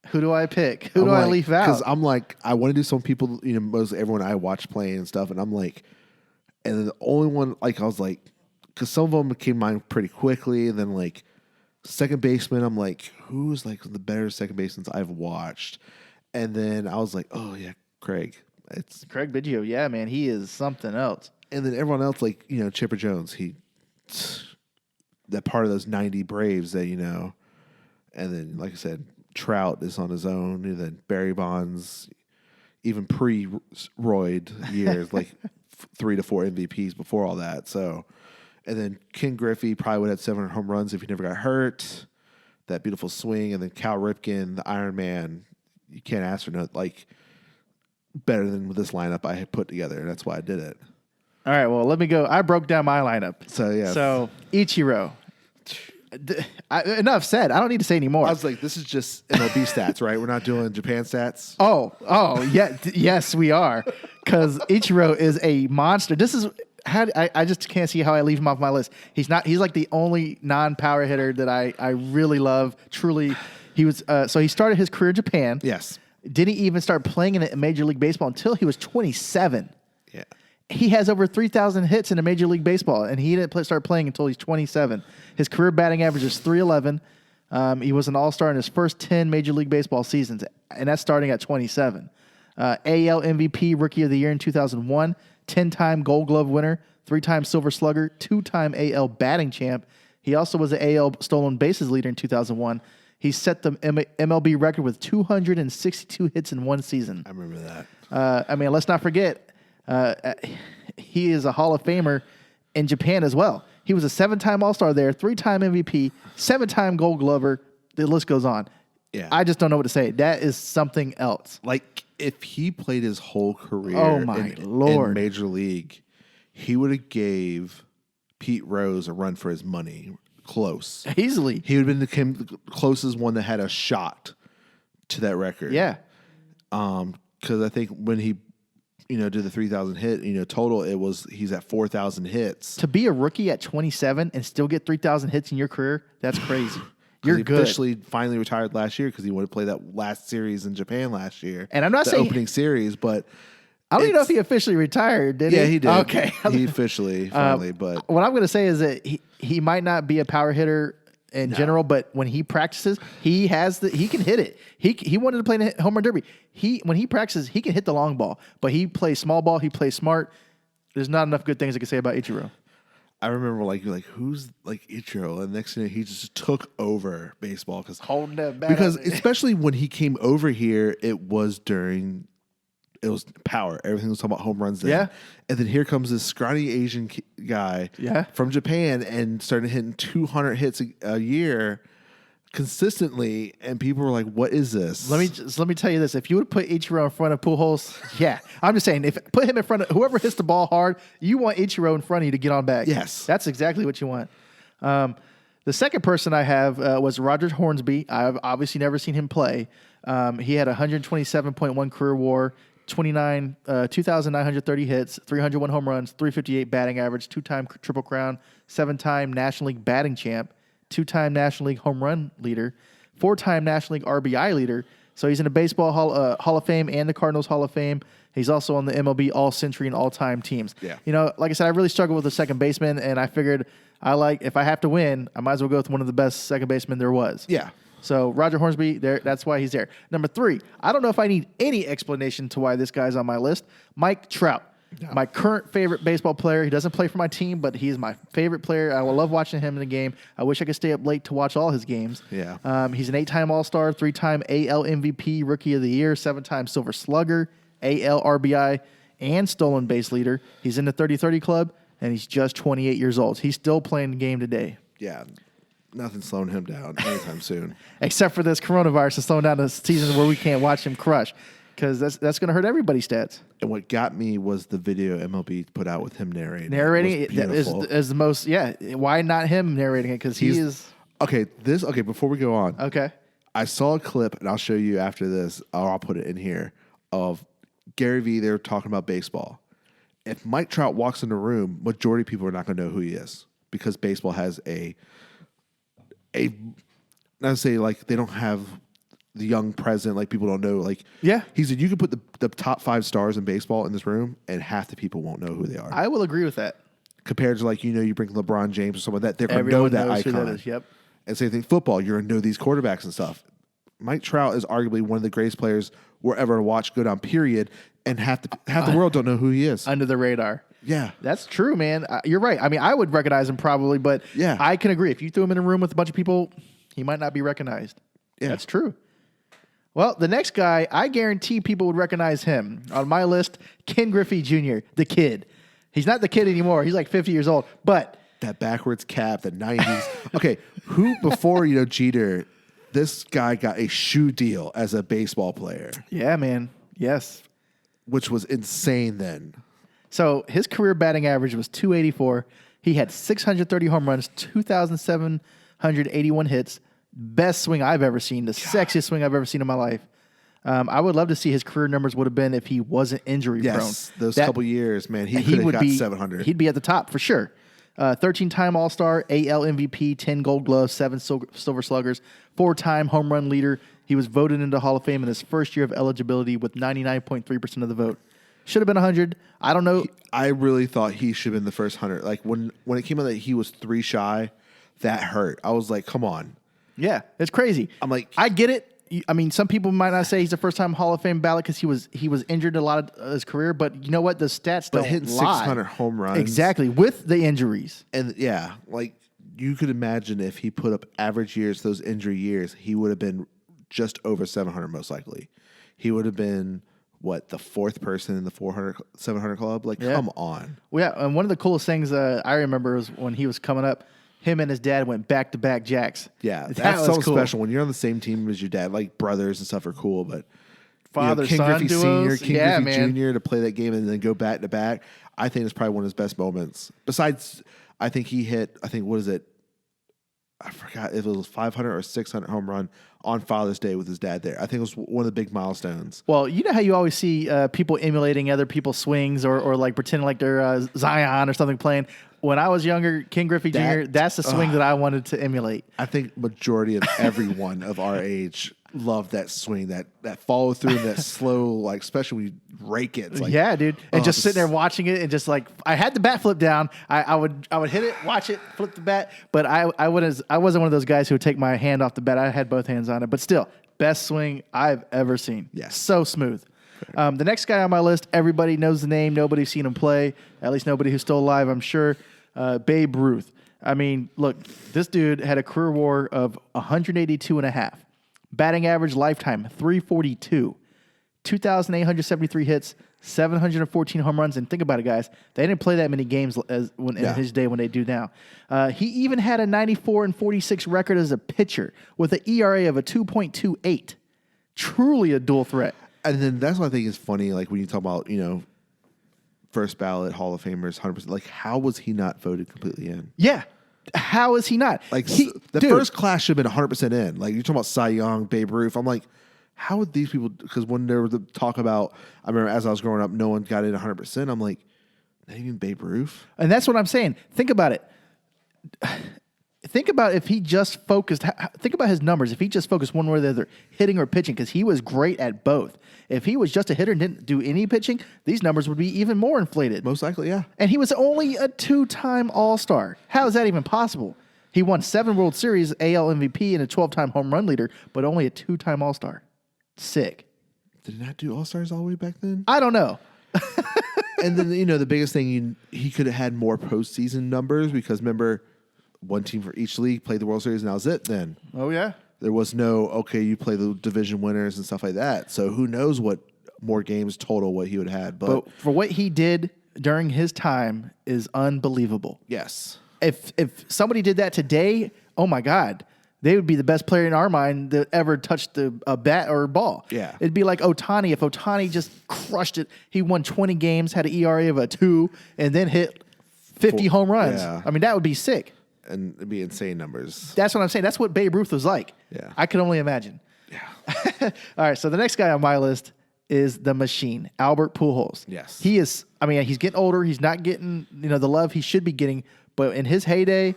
who do I pick? Who do I leave out? Because I'm like, I want to do some people, most everyone I watch playing and stuff, and I'm like, and then the only one, like, I was like, because some of them came to mind pretty quickly, and then like second baseman, I'm like, who's like the better second basemen I've watched, and then I was like, oh yeah, Craig. It's Craig Biggio, yeah, man, he is something else. And then everyone else, like Chipper Jones, that part of those 90 Braves that and then like I said, Trout is on his own, and then Barry Bonds, even pre-roid years, like 3 to 4 MVPs before all that. So, and then Ken Griffey probably would have 700 home runs if he never got hurt. That beautiful swing, and then Cal Ripken, the Iron Man. You can't ask for better than this lineup I had put together, and that's why I did it. All right, well, let me go. I broke down my lineup. So yeah. So Ichiro. Enough said. I don't need to say anymore. I was like, this is just MLB stats, right? We're not doing Japan stats. Oh, yeah, yes, we are, because Ichiro is a monster. This is how I just can't see how I leave him off my list. He's like the only non-power hitter that I really love. Truly, he was. So he started his career in Japan. Yes. Didn't even start playing in Major League Baseball until he was 27. Yeah. He has over 3,000 hits in a Major League Baseball, and he didn't start playing until he's 27. His career batting average is .311. He was an All-Star in his first 10 Major League Baseball seasons, and that's starting at 27. AL MVP, Rookie of the Year in 2001, 10-time Gold Glove winner, 3-time Silver Slugger, 2-time AL batting champ. He also was the AL stolen bases leader in 2001. He set the MLB record with 262 hits in one season. I remember that. I mean, let's not forget, he is a Hall of Famer in Japan as well. He was a 7-time All-Star there, 3-time MVP, 7-time Gold Glover. The list goes on. Yeah. I just don't know what to say. That is something else. Like, if he played his whole career Lord. in Major League, he would have gave Pete Rose a run for his money. Close. Easily. He would have been the closest one that had a shot to that record. Yeah. Because I think when he did the 3,000 hit, total, he's at 4,000 hits. To be a rookie at 27 and still get 3,000 hits in your career, that's crazy. You're he good. Officially finally retired last year because he wanted to play that last series in Japan last year. And I'm not saying opening series, but I don't even know if he officially retired, did he? Yeah, he did. Okay. He officially, finally, but what I'm going to say is that he might not be a power hitter in general, but when he practices, he can hit it. He wanted to play in a home run derby. When he practices, he can hit the long ball, but he plays small ball. He plays smart. There's not enough good things I can say about Ichiro. I remember like who's like Ichiro, and next thing he just took over baseball Holding that bat because up. especially when he came over here, it was power. Everything was talking about home runs then. Yeah. And then here comes this scrawny Asian guy from Japan and started hitting 200 hits a year consistently, and people were like, what is this? Let me tell you this. If you would put Ichiro in front of Pujols, yeah. I'm just saying, put him in front of whoever hits the ball hard, you want Ichiro in front of you to get on back. Yes. That's exactly what you want. The second person I have was Roger Hornsby. I've obviously never seen him play. He had 127.1 career WAR, 2,930 hits, 301 home runs, 358 batting average, 2-time Triple Crown, 7-time National League batting champ, 2-time National League home run leader, 4-time National League RBI leader. So he's in the Baseball Hall of Fame and the Cardinals Hall of Fame. He's also on the MLB All-Century and All-Time teams. Yeah. Like I said, I really struggled with the second baseman, and I figured if I have to win, I might as well go with one of the best second basemen there was. Yeah. So Roger Hornsby, that's why he's there. Number 3, I don't know if I need any explanation to why this guy's on my list. Mike Trout, my current favorite baseball player. He doesn't play for my team, but he's my favorite player. I will love watching him in the game. I wish I could stay up late to watch all his games. Yeah. He's an 8-time All-Star, 3-time AL MVP, Rookie of the Year, 7-time Silver Slugger, AL RBI, and stolen base leader. He's in the 30-30 club, and he's just 28 years old. He's still playing the game today. Yeah. Nothing's slowing him down anytime soon. Except for this coronavirus is slowing down the season where we can't watch him crush, because that's going to hurt everybody's stats. And what got me was the video MLB put out with him narrating. Narrating It was beautiful. is the most. Yeah, why not him narrating it? Because he is okay. Before we go on, okay. I saw a clip, and I'll show you after this, or I'll put it in here, of Gary Vee. They're talking about baseball. If Mike Trout walks in the room, majority of people are not going to know who he is, because baseball has not to say like they don't have the young president, like people don't know. Like, Yeah. he said you could put the top 5 stars in baseball in this room, and half the people won't know who they are. I will agree with that. Compared to like, you bring LeBron James or someone that they're going to know Everyone that knows icon. who that is. Yep. And same thing, football, you're going to know these quarterbacks and stuff. Mike Trout is arguably one of the greatest players we're ever to watch go down, period. And half the world don't know who he is. Under the radar. Yeah. That's true, man. You're right. I mean, I would recognize him probably, but Yeah. I can agree. If you threw him in a room with a bunch of people, he might not be recognized. Yeah. That's true. Well, the next guy, I guarantee people would recognize him. On my list, Ken Griffey Jr., the kid. He's not the kid anymore. He's like 50 years old. But That backwards cap, the 90s. Okay, who before, Jeter, this guy got a shoe deal as a baseball player, yeah, man. Yes. which was insane then. So his career batting average was 284. He had 630 home runs, 2,781 hits. Best swing I've ever seen. The sexiest swing I've ever seen in my life. I would love to see his career numbers would have been if he wasn't injury prone. Yes, those couple years, man, he could have would got be 700. He'd be at the top for sure. 13-time All-Star, AL MVP, 10 Gold Gloves, 7 Silver Sluggers, 4-time home run leader. He was voted into Hall of Fame in his first year of eligibility with 99.3% of the vote. Should have been 100. I don't know. I really thought he should have been the first 100. Like when it came out that he was 3 shy, that hurt. I was like, come on. Yeah, it's crazy. I'm like, I get it. I mean, some people might not say he's a first-time Hall of Fame ballot because he was injured a lot of his career. But you know what? The stats don't hitting lie. 600 home runs. Exactly, with the injuries. And yeah, like you could imagine if he put up average years, those injury years, he would have been just over 700 most likely. He would have been the 4th person in the 700 club. Like, Yeah. come on. Well, yeah, and one of the coolest things I remember was when he was coming up. Him and his dad went back-to-back jacks. Yeah, that that's was so cool. special when you're on the same team as your dad. Like brothers and stuff are cool, but Father, King son Griffey Senior, duos. King Yeah, Griffey man. Jr. to play that game and then go back to back. I think it's probably one of his best moments. Besides, I think he hit. What is it? I forgot if it was 500 or 600 home run on Father's Day with his dad there. I think it was one of the big milestones. Well, you know how you always see people emulating other people's swings or like pretending like they're Zion or something playing. When I was younger, King Griffey Jr., that's the swing that I wanted to emulate. I think majority of everyone of our age loved that swing, that follow through, and that slow, like especially when you rake it. It's like, Yeah, dude. And just this- sitting there watching it and just like I had the bat flip down. I would hit it, watch it, flip the bat, but I wasn't one of those guys who would take my hand off the bat. I had both hands on it, but still, best swing I've ever seen. Yes. So smooth. The next guy on my list, everybody knows the name. Nobody's seen him play, at least nobody who's still alive, I'm sure. Babe Ruth. I mean, look, this dude had a career WAR of 182.5. Batting average lifetime, 342. 2,873 hits, 714 home runs. And think about it, guys. They didn't play that many games in his day when they do now. He even had a 94-46 record as a pitcher with an ERA of a 2.28. Truly a dual threat. And then that's what I think is funny. Like when you talk about, first ballot Hall of Famers, 100%. Like, how was he not voted completely in? Yeah. How is he not? Like the dude, first class should have been 100% in. Like you're talking about Cy Young, Babe Ruth. I'm like, how would these people? Because when there was the talk about, I remember as I was growing up, no one got in 100%. I'm like, not even Babe Ruth. And that's what I'm saying. Think about it. Think about if he just focused. Think about his numbers. If he just focused one way or the other, hitting or pitching, because he was great at both. If he was just a hitter and didn't do any pitching, these numbers would be even more inflated. Most likely, yeah. And he was only a 2-time All-Star. How is that even possible? He won 7 World Series, AL MVP, and a 12-time home run leader, but only a 2-time All-Star. Sick. Did he not do All Stars all the way back then? I don't know. And then the biggest thing, he could have had more postseason numbers because remember, one team for each league played the World Series, and that was it. Then Oh yeah. there was no you play the division winners and stuff like that. So who knows what more games total what he would have had. But But for what he did during his time is unbelievable. yes, If somebody did that today, oh my God, they would be the best player in our mind that ever touched a bat or a ball. Yeah. It'd be like Ohtani. If Ohtani just crushed it, he won 20 games, had an ERA of a 2, and then hit 50 home runs. Yeah. I mean, that would be sick. And it'd be insane numbers. That's what I'm saying. That's what Babe Ruth was like. Yeah. I could only imagine. Yeah. All right, so the next guy on my list is the machine, Albert Pujols. Yes. He is, I mean, he's getting older. He's not getting, the love he should be getting. But in his heyday,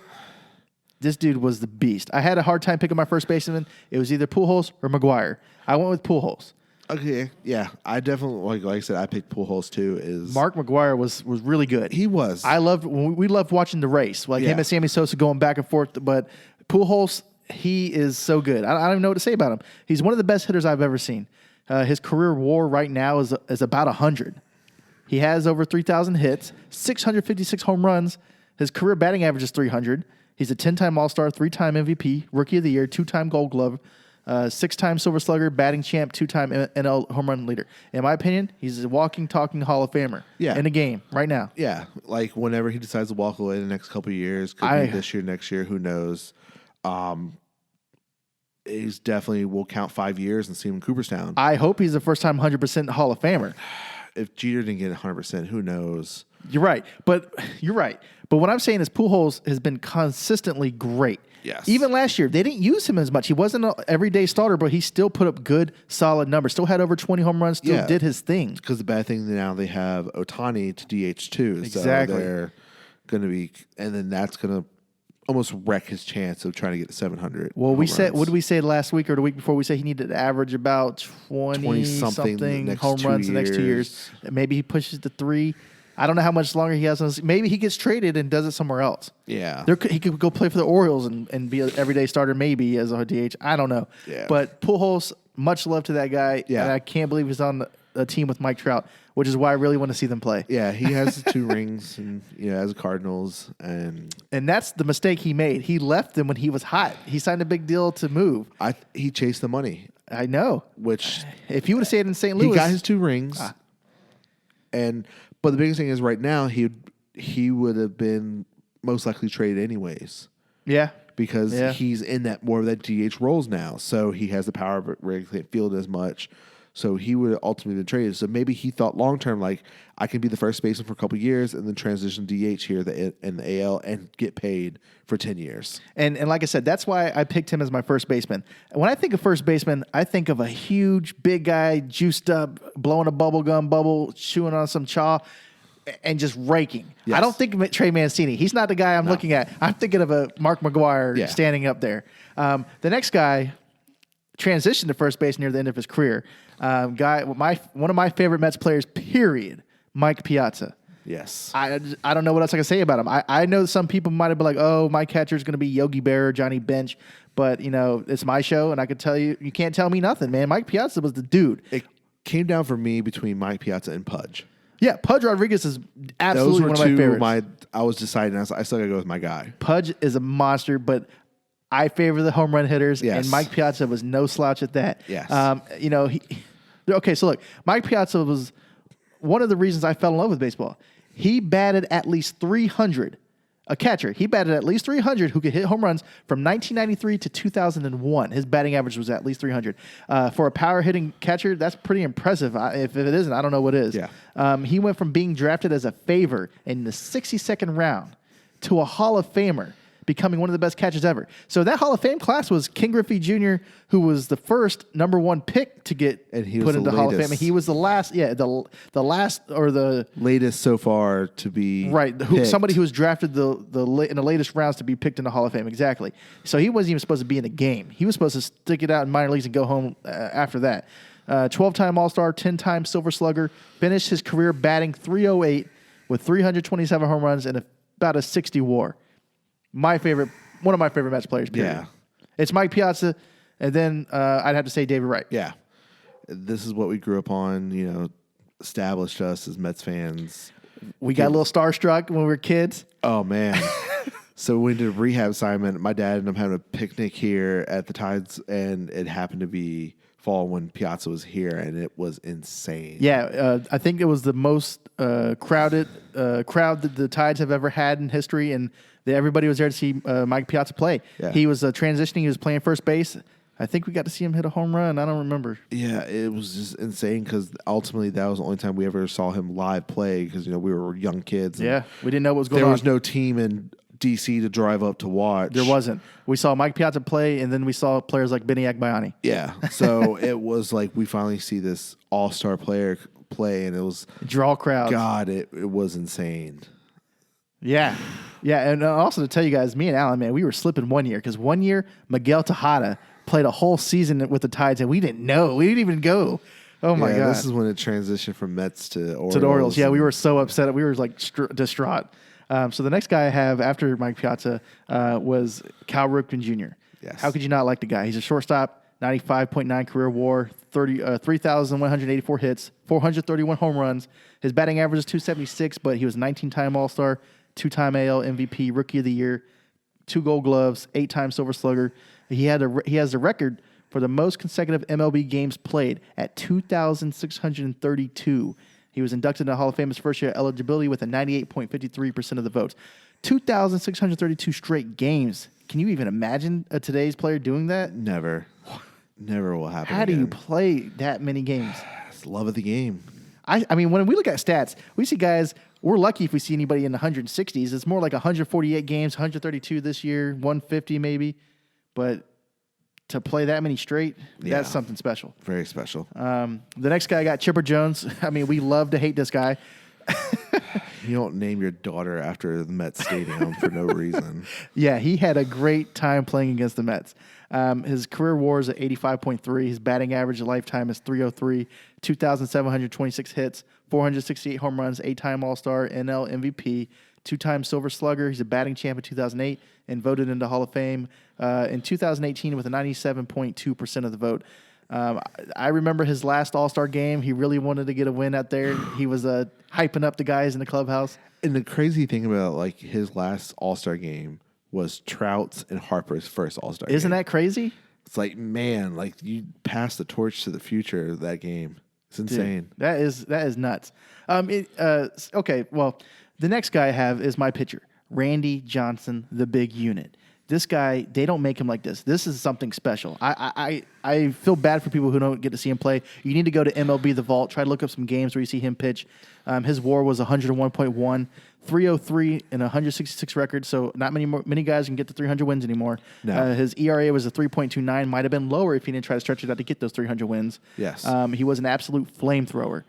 this dude was the beast. I had a hard time picking my first baseman. It was either Pujols or McGuire. I went with Pujols. Okay. Yeah. I definitely, like I said, I picked Pujols too. Mark McGuire was really good. He was. We loved watching the race. Like him and Sammy Sosa going back and forth. But Pujols, he is so good. I don't even know what to say about him. He's one of the best hitters I've ever seen. His career WAR right now is about 100. He has over 3,000 hits, 656 home runs. His career batting average is 300. He's a 10-time All-Star, 3-time MVP, Rookie of the Year, 2-time Gold Glove, 6-time Silver Slugger, batting champ, 2-time NL home run leader. In my opinion, he's a walking, talking Hall of Famer. Yeah. In a game right now. Yeah. Like whenever he decides to walk away the next couple of years, could be this year, next year, who knows? He's definitely will count 5 years and see him in Cooperstown. I hope he's the first-time 100% Hall of Famer. If Jeter didn't get 100%, who knows? You're right. But what I'm saying is Pujols has been consistently great. Yes. Even last year, they didn't use him as much. He wasn't an everyday starter, but he still put up good, solid numbers. Still had over 20 home runs, still did his thing. Because the bad thing now they have Ohtani to DH too. Exactly. So they're going to be, and then that's going to almost wreck his chance of trying to get to 700. Well, what did we say last week or the week before? We say he needed to average about 20-something home runs the next 2 years. Maybe he pushes to 3. I don't know how much longer he has. Maybe he gets traded and does it somewhere else. Yeah. He could go play for the Orioles and be an everyday starter maybe as a DH. I don't know. Yeah. But Pujols, much love to that guy. Yeah. And I can't believe he's on a team with Mike Trout, which is why I really want to see them play. Yeah, he has 2 rings and as a Cardinals and that's the mistake he made. He left them when he was hot. He signed a big deal to move. he chased the money, I know. which If he would have stayed in St. Louis, he got his 2 rings. But the biggest thing is right now he would have been most likely traded anyways. Yeah. Because he's in that more of that DH roles now. So he has the power of regular field as much. So he would have ultimately been traded. So maybe he thought long term, like I can be the first baseman for a couple of years and then transition DH here in the AL and get paid for 10 years. And like I said, that's why I picked him as my first baseman. When I think of first baseman, I think of a huge, big guy, juiced up, blowing a bubble gum bubble, chewing on some chaw, and just raking. Yes. I don't think of Trey Mancini. He's not the guy I'm looking at. I'm thinking of a Mark McGuire standing up there. The next guy transitioned to first base near the end of his career. One of my favorite Mets players, period, Mike Piazza. Yes. I don't know what else I can say about him. I know some people might have been like, oh, my catcher is going to be Yogi Berra, Johnny Bench. But, it's my show, and I could tell you, you can't tell me nothing, man. Mike Piazza was the dude. It came down for me between Mike Piazza and Pudge. Yeah, Pudge Rodriguez is absolutely one of my favorites. I was deciding, I still got to go with my guy. Pudge is a monster, but I favor the home run hitters, and Mike Piazza was no slouch at that. Yes. Okay, so look, Mike Piazza was one of the reasons I fell in love with baseball. He batted at least 300. A catcher. He batted at least 300 who could hit home runs from 1993 to 2001. His batting average was at least 300. For a power hitting catcher, that's pretty impressive. If it isn't, I don't know what is. Yeah. He went from being drafted as a favor in the 62nd round to a Hall of Famer, becoming one of the best catchers ever. So that Hall of Fame class was King Griffey Jr., who was the first #1 pick to get put into Hall of Fame. And he was the last, the last or the latest so far to be somebody who was drafted in the latest rounds to be picked into Hall of Fame. Exactly. So he wasn't even supposed to be in the game. He was supposed to stick it out in minor leagues and go home after that. 12-time All-Star, 10-time Silver Slugger, finished his career batting .308 with 327 home runs and about a 60 WAR. One of my favorite Mets players, period. Yeah. It's Mike Piazza, and then I'd have to say David Wright. Yeah. This is what we grew up on, established us as Mets fans. We got a little starstruck when we were kids. Oh, man. So we did a rehab assignment. My dad and I'm having a picnic here at the Tides, and it happened to be fall when Piazza was here, and it was insane. Yeah, I think it was the most crowd that the Tides have ever had in history, and everybody was there to see Mike Piazza play. Yeah. He was transitioning. He was playing first base. I think we got to see him hit a home run. I don't remember. Yeah, it was just insane because ultimately that was the only time we ever saw him live play because, we were young kids. Yeah, we didn't know what was going on. There was no team in D.C. to drive up to watch. There wasn't. We saw Mike Piazza play, and then we saw players like Benny Agbayani. Yeah, so it was like we finally see this all-star player play, and it was Draw crowds. God, it was insane. Yeah. Yeah, and also to tell you guys, me and Alan, man, we were slipping one year because one year Miguel Tejada played a whole season with the Tides, and we didn't know. We didn't even go. Oh, my God. This is when it transitioned from Mets to Orioles. To the Orioles. Yeah, we were so upset. We were like distraught. So the next guy I have after Mike Piazza was Cal Ripken Jr. Yes. How could you not like the guy? He's a shortstop, 95.9 career WAR, 3,184 hits, 431 home runs. His batting average is 276, but he was 19-time All-Star, 2-time AL MVP, Rookie of the Year, 2 Gold Gloves, 8-time Silver Slugger. He has a record for the most consecutive MLB games played at 2,632. He was inducted into the Hall of Fame his first year eligibility with a 98.53% of the votes. 2,632 straight games. Can you even imagine today's player doing that? Never will happen. How do you play that many games? It's the love of the game. I mean, when we look at stats, we see guys, we're lucky if we see anybody in the 160s. It's more like 148 games, 132 this year, 150 maybe. But to play that many straight, that's something special. Very special. The next guy I got, Chipper Jones. I mean, we love to hate this guy. You don't name your daughter after the Mets Stadium for no reason. Yeah, he had a great time playing against the Mets. His career WAR is at 85.3. His batting average lifetime is 303. 2,726 hits, 468 home runs, 8-time All-Star, NL MVP, 2-time Silver Slugger. He's a batting champ in 2008 and voted into Hall of Fame in 2018 with a 97.2% of the vote. I remember his last All-Star game. He really wanted to get a win out there. He was hyping up the guys in the clubhouse. And the crazy thing about like his last All-Star game was Trout's and Harper's first All-Star game. Isn't that crazy? It's like, man, like you passed the torch to the future of that game. It's insane. Dude, that is nuts. Okay, well, the next guy I have is my pitcher, Randy Johnson, the big unit. This guy, they don't make him like this. This is something special. I feel bad for people who don't get to see him play. You need to go to MLB The Vault. Try to look up some games where you see him pitch. His WAR was 101.1, 303 and 166 record. So not many guys can get to 300 wins anymore. No. His ERA was a 3.29. Might have been lower if he didn't try to stretch it out to get those 300 wins. Yes. He was an absolute flamethrower.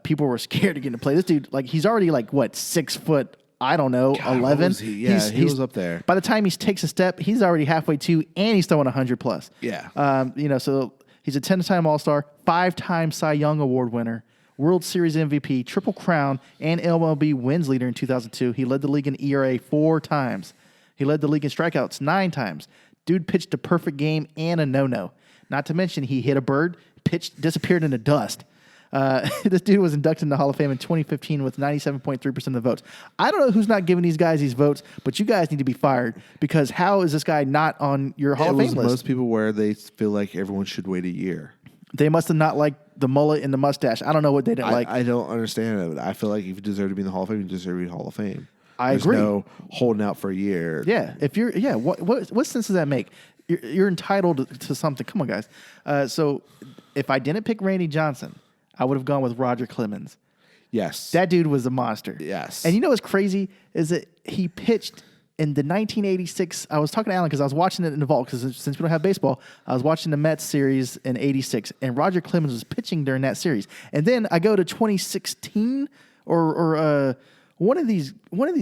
People were scared to get to play. This dude, like, he's already like what 6 foot. I don't know, God, 11. what was he? Yeah, he was up there. By the time he takes a step, he's already halfway to, and he's throwing 100 plus. Yeah. So he's a 10-time All-Star, 5-time Cy Young Award winner, World Series MVP, Triple Crown, and MLB wins leader in 2002. He led the league in ERA 4 times. He led the league in strikeouts 9 times. Dude pitched a perfect game and a no-no. Not to mention he hit a bird, disappeared into dust. This dude was inducted into the Hall of Fame in 2015 with 97.3% of the votes. I don't know who's not giving these guys these votes, but you guys need to be fired because how is this guy not on your Hall of Fame list? Most people where they feel like everyone should wait a year. They must have not liked the mullet and the mustache. I don't know what they didn't like. I don't understand it. I feel like if you deserve to be in the Hall of Fame, you deserve to be in the Hall of Fame. There's agree. no holding out for a year. Yeah, what sense does that make? You're entitled to something. Come on, guys. So if I didn't pick Randy Johnson, I would have gone with Roger Clemens. Yes. That dude was a monster. Yes. And you know what's crazy is that he pitched in the 1986. I was talking to Alan because I was watching it in the vault because since we don't have baseball, I was watching the Mets series in '86, and Roger Clemens was pitching during that series. And then I go to 2016 or one of these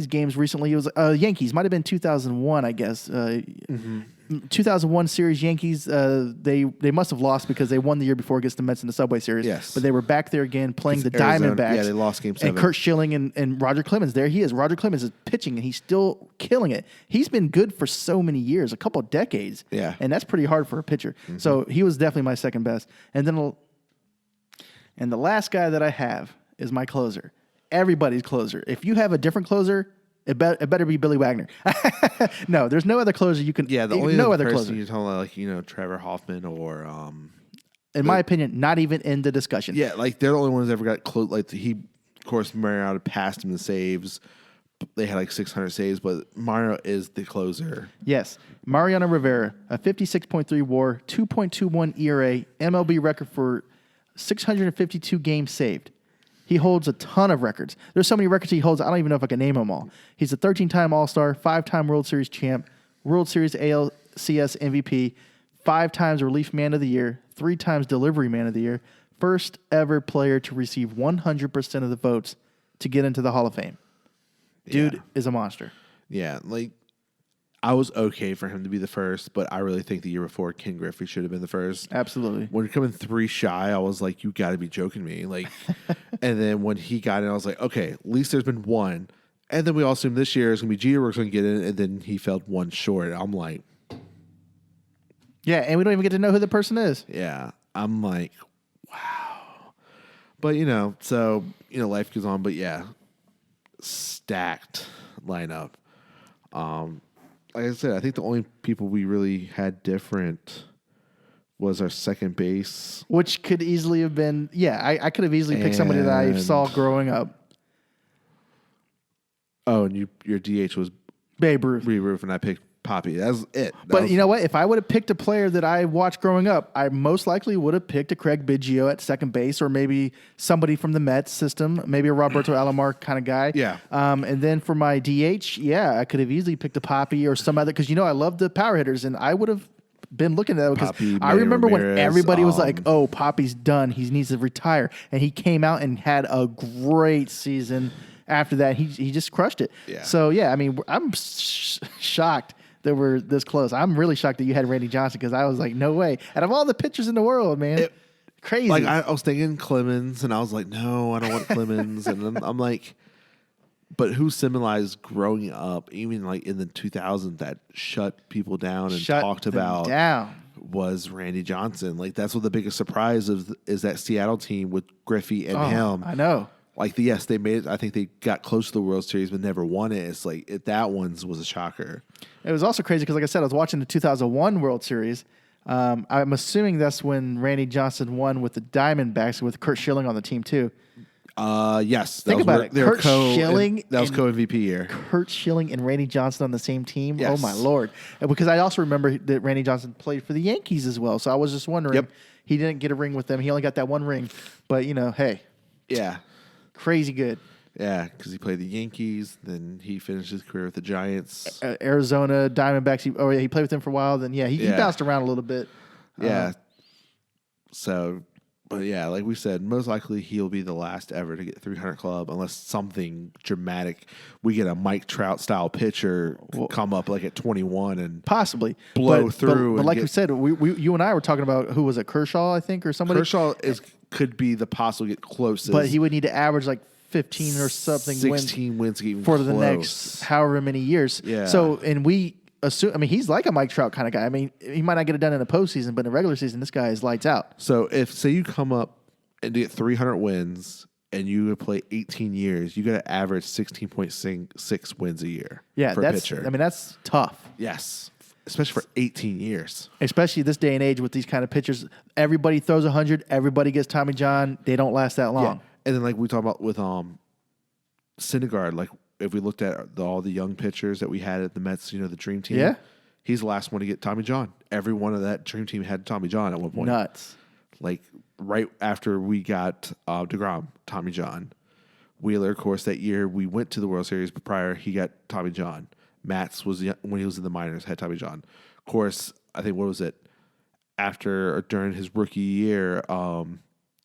games recently. It was Yankees. Might have been 2001, I guess. 2001 series Yankees. They must have lost because they won the year before against the Mets in the Subway Series. Yes. But they were back there again playing the Arizona, Diamondbacks. yeah, they lost Game 7. And Kurt Schilling and Roger Clemens. There he is. Roger Clemens is pitching, and he's still killing it. He's been good for so many years, a couple of decades. Yeah. And that's pretty hard for a pitcher. Mm-hmm. So he was definitely my second best. And then the last guy that I have is my closer. Everybody's closer. If you have a different closer, it better be Billy Wagner. No, there's no other closer you can. Yeah, the only no other person closer. you're talking about, like Trevor Hoffman or in my opinion, not even in the discussion. Yeah, like they're the only ones that ever got close. Like of course, Mariano passed him in saves. They had like 600 saves, but Mario is the closer. Yes. Mariano Rivera, a 56.3 WAR, 2.21 ERA, MLB record for 652 games saved. He holds a ton of records. There's so many records he holds, I don't even know if I can name them all. He's a 13-time All-Star, 5-time World Series champ, World Series ALCS MVP, 5 times Relief Man of the Year, 3 times Delivery Man of the Year, first ever player to receive 100% of the votes to get into the Hall of Fame. Dude is a monster. Yeah, like I was okay for him to be the first, but I really think the year before Ken Griffey should have been the first. Absolutely. When you're coming 3 shy, I was like, you got to be joking me. Like, and then when he got in, I was like, okay, at least there's been one. And then we all assumed this year is going to be Jeter was going to get in, and then he fell 1 short. I'm like, yeah, and we don't even get to know who the person is. yeah, I'm like, wow. But so life goes on. But yeah. Stacked lineup. Like I said, I think the only people we really had different was our second base, which could easily have been. Yeah, I could have easily picked somebody that I saw growing up. Oh, and your DH was Babe Ruth. And I picked Poppy. That's it. But you know what? If I would have picked a player that I watched growing up, I most likely would have picked a Craig Biggio at second base, or maybe somebody from the Mets system, maybe a Roberto Alomar kind of guy. Yeah. And then for my DH, I could have easily picked a Poppy or some other, because I love the power hitters, and I would have been looking at that because I remember Ramirez, when everybody was like, "Oh, Poppy's done. He needs to retire," and he came out and had a great season. After that, he just crushed it. Yeah. So I mean, I'm shocked that we're this close. I'm really shocked that you had Randy Johnson, because I was like, no way. Out of all the pitchers in the world, man, crazy. Like I was thinking Clemens, and I was like, no, I don't want Clemens. And then I'm like, but who symbolized growing up, even like in the 2000s, that shut people down and talked about was Randy Johnson. Like that's what the biggest surprise is that Seattle team with Griffey and him. I know. Like, yes, they made it. I think they got close to the World Series, but never won it. It's like that one was a shocker. It was also crazy because, like I said, I was watching the 2001 World Series. I'm assuming that's when Randy Johnson won with the Diamondbacks with Curt Schilling on the team too. Yes. Think about it. Curt Schilling. That was co-MVP year. Curt Schilling and Randy Johnson on the same team. Yes. Oh my Lord! Because I also remember that Randy Johnson played for the Yankees as well. So I was just wondering. Yep. He didn't get a ring with them. He only got that one ring. But hey. Yeah. Crazy good. Yeah, because he played the Yankees, then he finished his career with the Giants. Arizona, Diamondbacks. He played with them for a while. Then, he bounced around a little bit. Yeah. But like we said, most likely he'll be the last ever to get 300 club unless something dramatic. We get a Mike Trout style pitcher come up like at 21 and possibly blow through. But like we said, you and I were talking about who was it, Kershaw, I think, or somebody. Kershaw could be the possible get closest, but he would need to average like 15 or something 16 wins for the next however many years. Yeah. So, and we assume, I mean, he's like a Mike Trout kind of guy. I mean, he might not get it done in the postseason, but in the regular season, this guy is lights out. So if, say you come up and get 300 wins and you play 18 years, you got to average 16.6 wins a year. Yeah, for a pitcher. I mean, that's tough. Yes. Especially for 18 years. Especially this day and age with these kind of pitchers. Everybody throws 100. Everybody gets Tommy John. They don't last that long. Yeah. And then like we talk about with Syndergaard, like if we looked at all the young pitchers that we had at the Mets, the dream team. He's the last one to get Tommy John. Every one of that dream team had Tommy John at one point. Nuts. Like right after we got DeGrom, Tommy John. Wheeler, of course, that year we went to the World Series, but prior he got Tommy John. Matz was when he was in the minors, had Tommy John. Of course, I think, what was it? After or during his rookie year,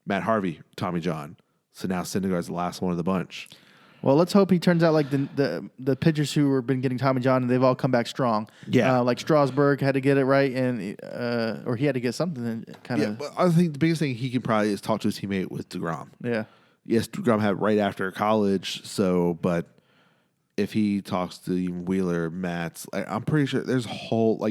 Matt Harvey, Tommy John. So now Syndergaard's the last one of the bunch. Well, let's hope he turns out like the pitchers who have been getting Tommy John, and they've all come back strong. Yeah. Like Strasburg had to get it right, and or he had to get something kind of. Yeah, but I think the biggest thing he can probably is talk to his teammate with DeGrom. Yeah. Yes, DeGrom had right after college, but if he talks to even Wheeler, Matz, I'm pretty sure there's a whole,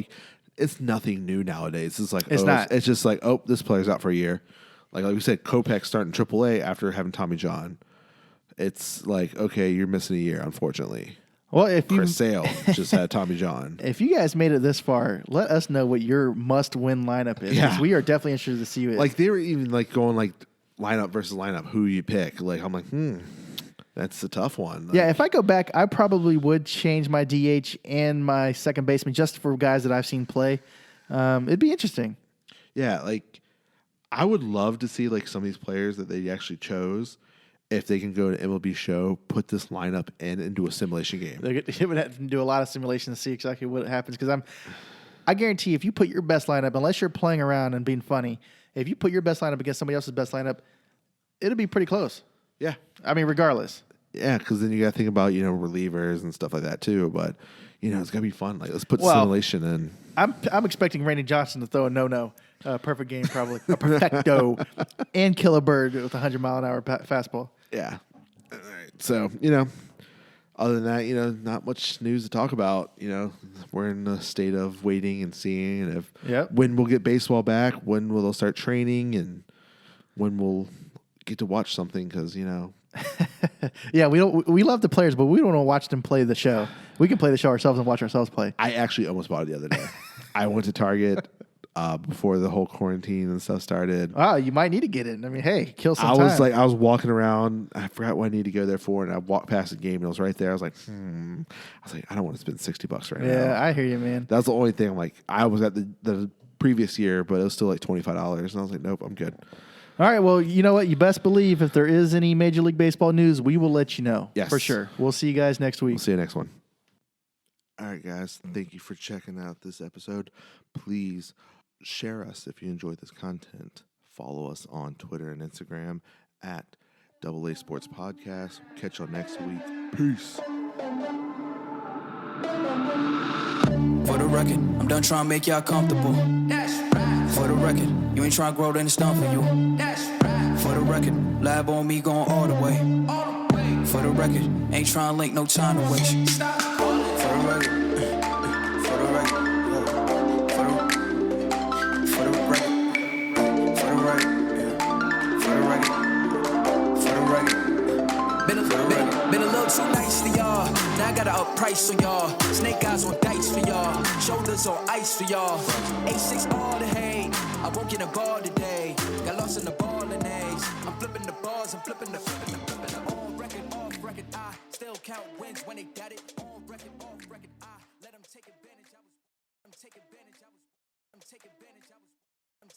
it's nothing new nowadays. It's like, it's just like, this player's out for a year. Like we said, Kopech starting AAA after having Tommy John. It's like, okay, you're missing a year, unfortunately. Well, if you Chris Sale just had Tommy John. if you guys made it this far, let us know what your must-win lineup is. Yeah. 'Cause we are definitely interested to see it. Like they were even like going like lineup versus lineup, who you pick. Like I'm like, that's a tough one. Like, yeah, if I go back, I probably would change my DH and my second baseman just for guys that I've seen play. It'd be interesting. yeah, like I would love to see like some of these players that they actually chose. If they can go to MLB Show, put this lineup in and do a simulation game. They would have to do a lot of simulation to see exactly what happens. Because I guarantee if you put your best lineup, unless you're playing around and being funny, if you put your best lineup against somebody else's best lineup, it'll be pretty close. Yeah. I mean, regardless. Yeah, because then you got to think about, relievers and stuff like that too. But, it's going to be fun. Like, let's put Well, simulation in. I'm expecting Randy Johnson to throw a no-no. Perfect game, probably. A perfecto. And kill a bird with a 100-mile-an-hour fastball. Yeah. All right. So, other than that, not much news to talk about. We're in a state of waiting and seeing when we'll get baseball back, when will they start training, and when we'll get to watch something because, Yeah, we love the players, but we don't want to watch them play the show. We can play the show ourselves and watch ourselves play. I actually almost bought it the other day. I went to Target before the whole quarantine and stuff started. Oh, you might need to get it. I mean, hey, kill some I time. I was walking around. I forgot what I needed to go there for, and I walked past the game, and it was right there. I was like, I don't want to spend $60 right now. Yeah, I hear you, man. That's the only thing. I'm like, I was at the previous year, but it was still like $25, and I was like, nope, I'm good. All right, well, you know what? You best believe if there is any Major League Baseball news, we will let you know. Yes. For sure. We'll see you guys next week. We'll see you next one. All right, guys. Thank you for checking out this episode. Please share us if you enjoyed this content. Follow us on Twitter and Instagram at AA Sports Podcast. Catch y'all next week. Peace. For the record, I'm done trying to make y'all comfortable. That's right. For the record, you ain't trying to grow, then it's done for you. That's right. For the record, lab on me going all the way. All the way. For the record, ain't trying to link, no time to waste. Stop calling. For the record. For the record. For the record. For the record. For the record. For the record. Been a little too nice for y'all. Now I got to up price on y'all. Snake eyes on dice for y'all. Shoulders on ice for y'all. A6 all the hate. I won't get a ball today. Got lost in the ball and A's. I'm flipping the bars. I'm flipping the on record, off record. I still count wins when they got it. On record, off record. I let them take advantage. I'm taking advantage.